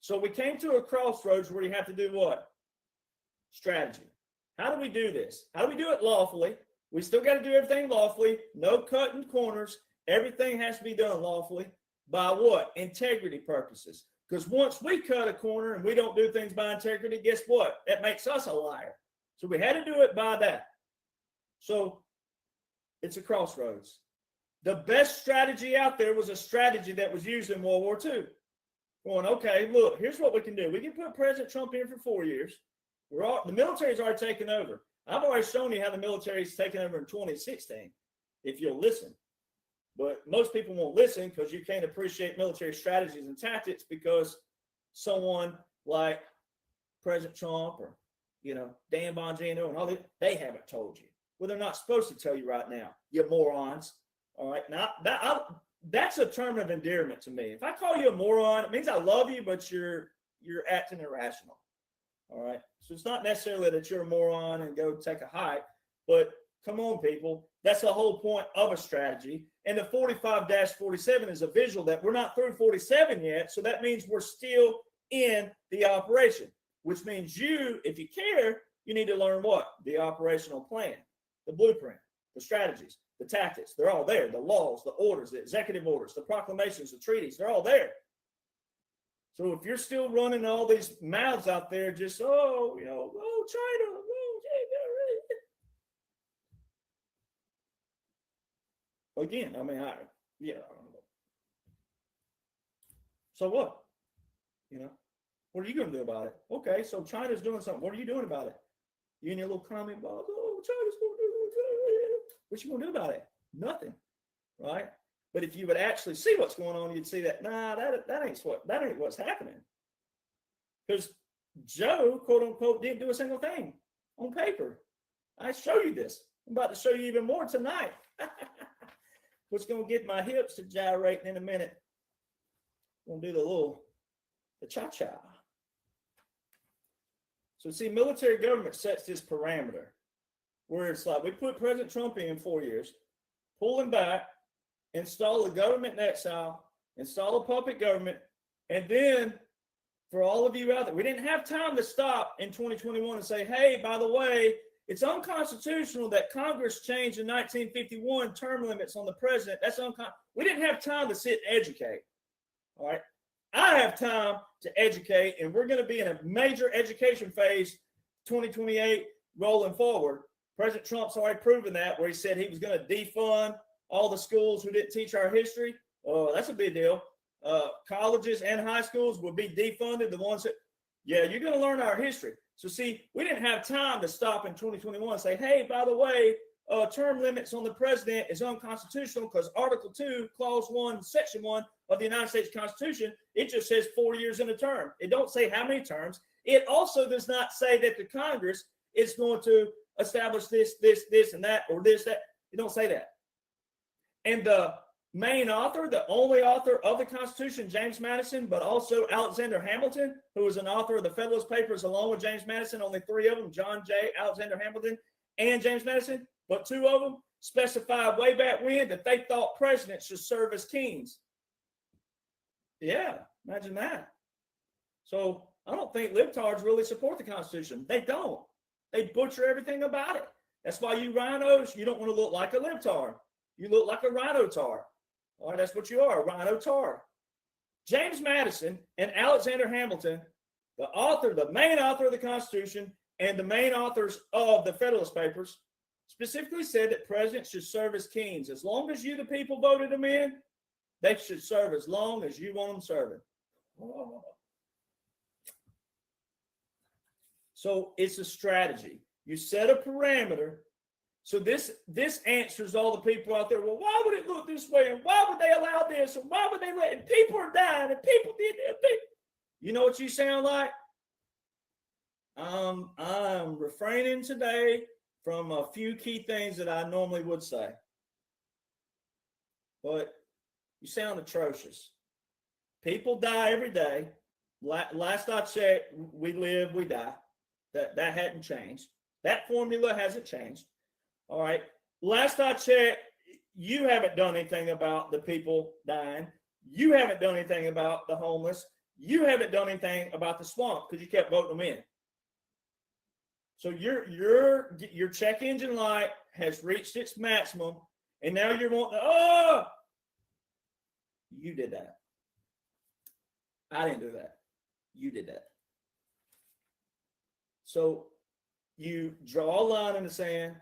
So we came to a crossroads where you have to do what? Strategy. How do we do this? How do we do it lawfully? We still got to do everything lawfully. No cutting corners. Everything has to be done lawfully. By what? Integrity purposes. Because once we cut a corner and we don't do things by integrity, guess what? That makes us a liar. So we had to do it by that. So it's a crossroads. The best strategy out there was a strategy that was used in World War II. Going, okay, look, here's what we can do. We can put President Trump in for 4 years. The military's already taken over. I've already shown you how the military's taken over in 2016, if you'll listen. But most people won't listen because you can't appreciate military strategies and tactics because someone like President Trump or, Dan Bongino and all that, they haven't told you. Well, they're not supposed to tell you right now, you morons. All right. Now, that's a term of endearment to me. If I call you a moron, it means I love you, but you're acting irrational. All right. So it's not necessarily that you're a moron and go take a hike, but come on, people. That's the whole point of a strategy. And the 45-47 is a visual that we're not through 47 yet. So that means we're still in the operation, which means you, if you care, you need to learn what? The operational plan, the blueprint, the strategies, the tactics. They're all there. The laws, the orders, the executive orders, the proclamations, the treaties, they're all there. So if you're still running all these mouths out there, just, China, again, I don't know. So what? What are you going to do about it? Okay, so China's doing something. What are you doing about it? You in your little comment box, China's going to do it. What you going to do about it? Nothing, right? But if you would actually see what's going on, you'd see that, that ain't what's happening. Because Joe, quote unquote, didn't do a single thing on paper. I show you this. I'm about to show you even more tonight. What's going to get my hips to gyrating in a minute. I'm going to do the cha-cha. So see, military government sets this parameter where it's like, we put President Trump in 4 years, pull him back, install a government in exile, install a puppet government, and then for all of you out there, we didn't have time to stop in 2021 and say, hey, by the way, it's unconstitutional that Congress changed in 1951 term limits on the president. That's we didn't have time to sit and educate. All right. I have time to educate, and we're going to be in a major education phase 2028 rolling forward. President Trump's already proven that, where he said he was going to defund all the schools who didn't teach our history. Oh, that's a big deal. Colleges and high schools will be defunded. The ones that, you're going to learn our history. So see, we didn't have time to stop in 2021 and say, hey, by the way, term limits on the president is unconstitutional because Article 2, Clause 1, Section 1 of the United States Constitution, it just says 4 years in a term. It don't say how many terms. It also does not say that the Congress is going to establish this, and that, or this, that. It don't say that. And the main author, the only author of the Constitution, James Madison, but also Alexander Hamilton, who was an author of the Federalist Papers along with James Madison, only three of them, John Jay, Alexander Hamilton, and James Madison, but two of them specified way back when that they thought presidents should serve as kings. Yeah, imagine that. So I don't think libtards really support the Constitution. They don't. They butcher everything about it. That's why you rhinos, you don't want to look like a libtard. You look like a rhino-tar. All right, that's what you are, a rhino-tar. James Madison and Alexander Hamilton, the main author of the Constitution, and the main authors of the Federalist Papers specifically said that presidents should serve as kings. As long as you, the people, voted them in, they should serve as long as you want them serving. So it's a strategy. You set a parameter. So this answers all the people out there. Well, why would it look this way? And why would they allow this? And why would they let it? People are dying and people did that. You know what you sound like? I'm refraining today from a few key things that I normally would say. But you sound atrocious. People die every day. Last I checked, we live, we die. That hadn't changed. That formula hasn't changed. All right. Last I checked, you haven't done anything about the people dying. You haven't done anything about the homeless. You haven't done anything about the swamp because you kept voting them in. So your check engine light has reached its maximum, and now you're wanting to, you did that. I didn't do that. You did that. So you draw a line in the sand.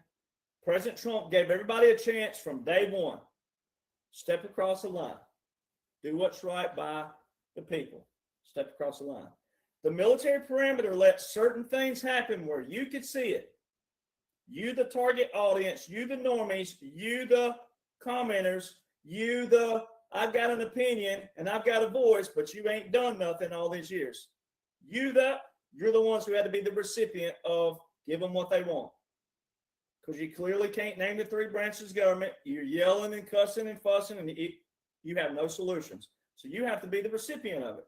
President Trump gave everybody a chance from day one. Step across the line. Do what's right by the people. Step across the line. The military parameter lets certain things happen where you could see it. You, the target audience, you, the normies, you, the commenters, you, I've got an opinion and I've got a voice, but you ain't done nothing all these years. You're the ones who had to be the recipient of give them what they want. Because you clearly can't name the three branches of government. You're yelling and cussing and fussing, and you have no solutions. So you have to be the recipient of it.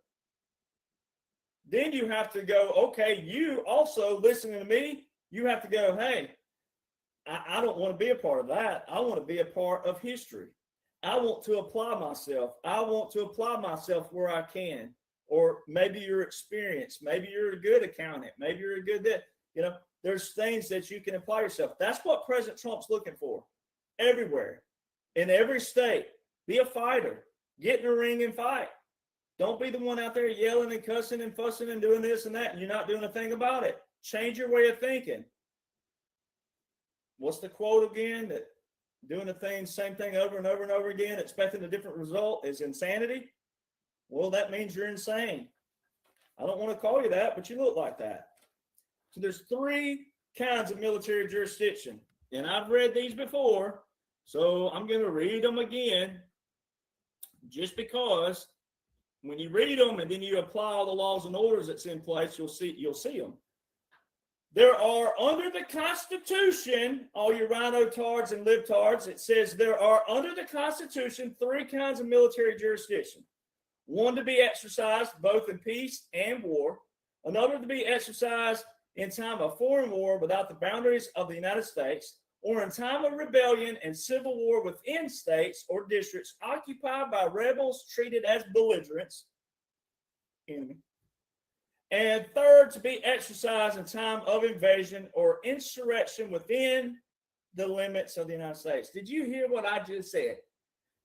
Then you have to go, okay, you also listening to me, you have to go, hey, I don't want to be a part of that. I want to be a part of history. I want to apply myself. I want to apply myself where I can. Or maybe you're experienced. Maybe you're a good accountant. Maybe you're a good, there's things that you can apply yourself. That's what President Trump's looking for everywhere, in every state. Be a fighter. Get in the ring and fight. Don't be the one out there yelling and cussing and fussing and doing this and that, and you're not doing a thing about it. Change your way of thinking. What's the quote again? That doing the thing, same thing over and over and over again, expecting a different result is insanity? Well, that means you're insane. I don't want to call you that, but you look like that. So there's three kinds of military jurisdiction, and I've read these before, so I'm going to read them again, just because when you read them and then you apply all the laws and orders that's in place, you'll see them. There are under the Constitution, all you rhino-tards and libtards, it says there are under the Constitution three kinds of military jurisdiction. One to be exercised both in peace and war. Another to be exercised in time of foreign war without the boundaries of the United States, or in time of rebellion and civil war within states or districts occupied by rebels treated as belligerents. Enemy. And third, to be exercised in time of invasion or insurrection within the limits of the United States. Did you hear what I just said?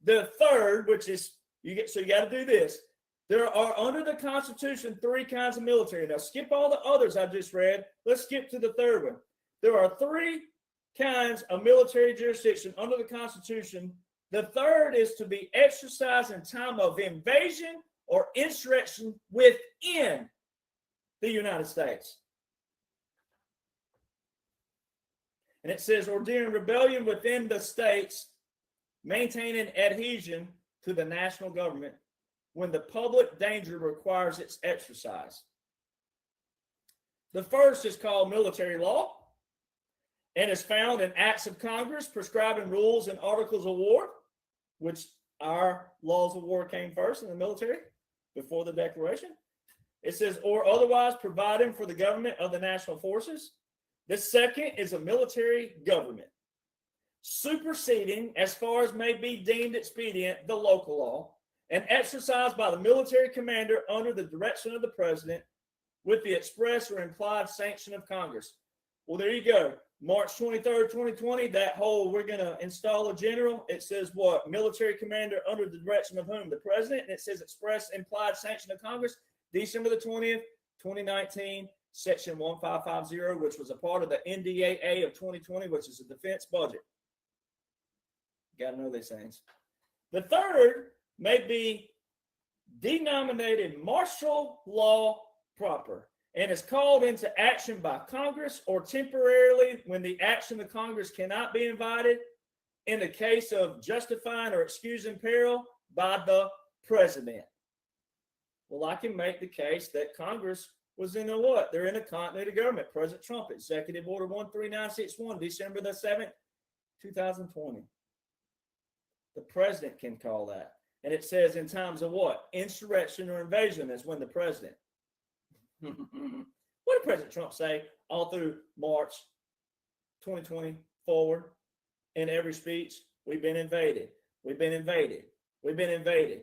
The third, which is, you got to do this. There are under the Constitution three kinds of military. Now skip all the others I just read. Let's skip to the third one. There are three kinds of military jurisdiction under the Constitution. The third is to be exercised in time of invasion or insurrection within the United States. And it says, or during rebellion within the states, maintaining adhesion to the national government when the public danger requires its exercise. The first is called military law and is found in acts of Congress prescribing rules and articles of war, which our laws of war came first in the military before the Declaration. It says, or otherwise providing for the government of the national forces. The second is a military government, superseding, as far as may be deemed expedient, the local law, and exercised by the military commander under the direction of the president with the express or implied sanction of Congress. Well, there you go. March 23rd, 2020, that whole we're going to install a general. It says what? Military commander under the direction of whom? The president. And it says express implied sanction of Congress. December the 20th, 2019, Section 1550, which was a part of the NDAA of 2020, which is a defense budget. You got to know these things. The third may be denominated martial law proper and is called into action by Congress or temporarily when the action of Congress cannot be invited in the case of justifying or excusing peril by the president. Well, I can make the case that Congress was in a what? They're in a continuity of government. President Trump, Executive Order 13961, December the 7th, 2020. The president can call that. And it says in times of what? Insurrection or invasion is when the president. What did President Trump say all through March 2020 forward in every speech? We've been invaded. We've been invaded. We've been invaded.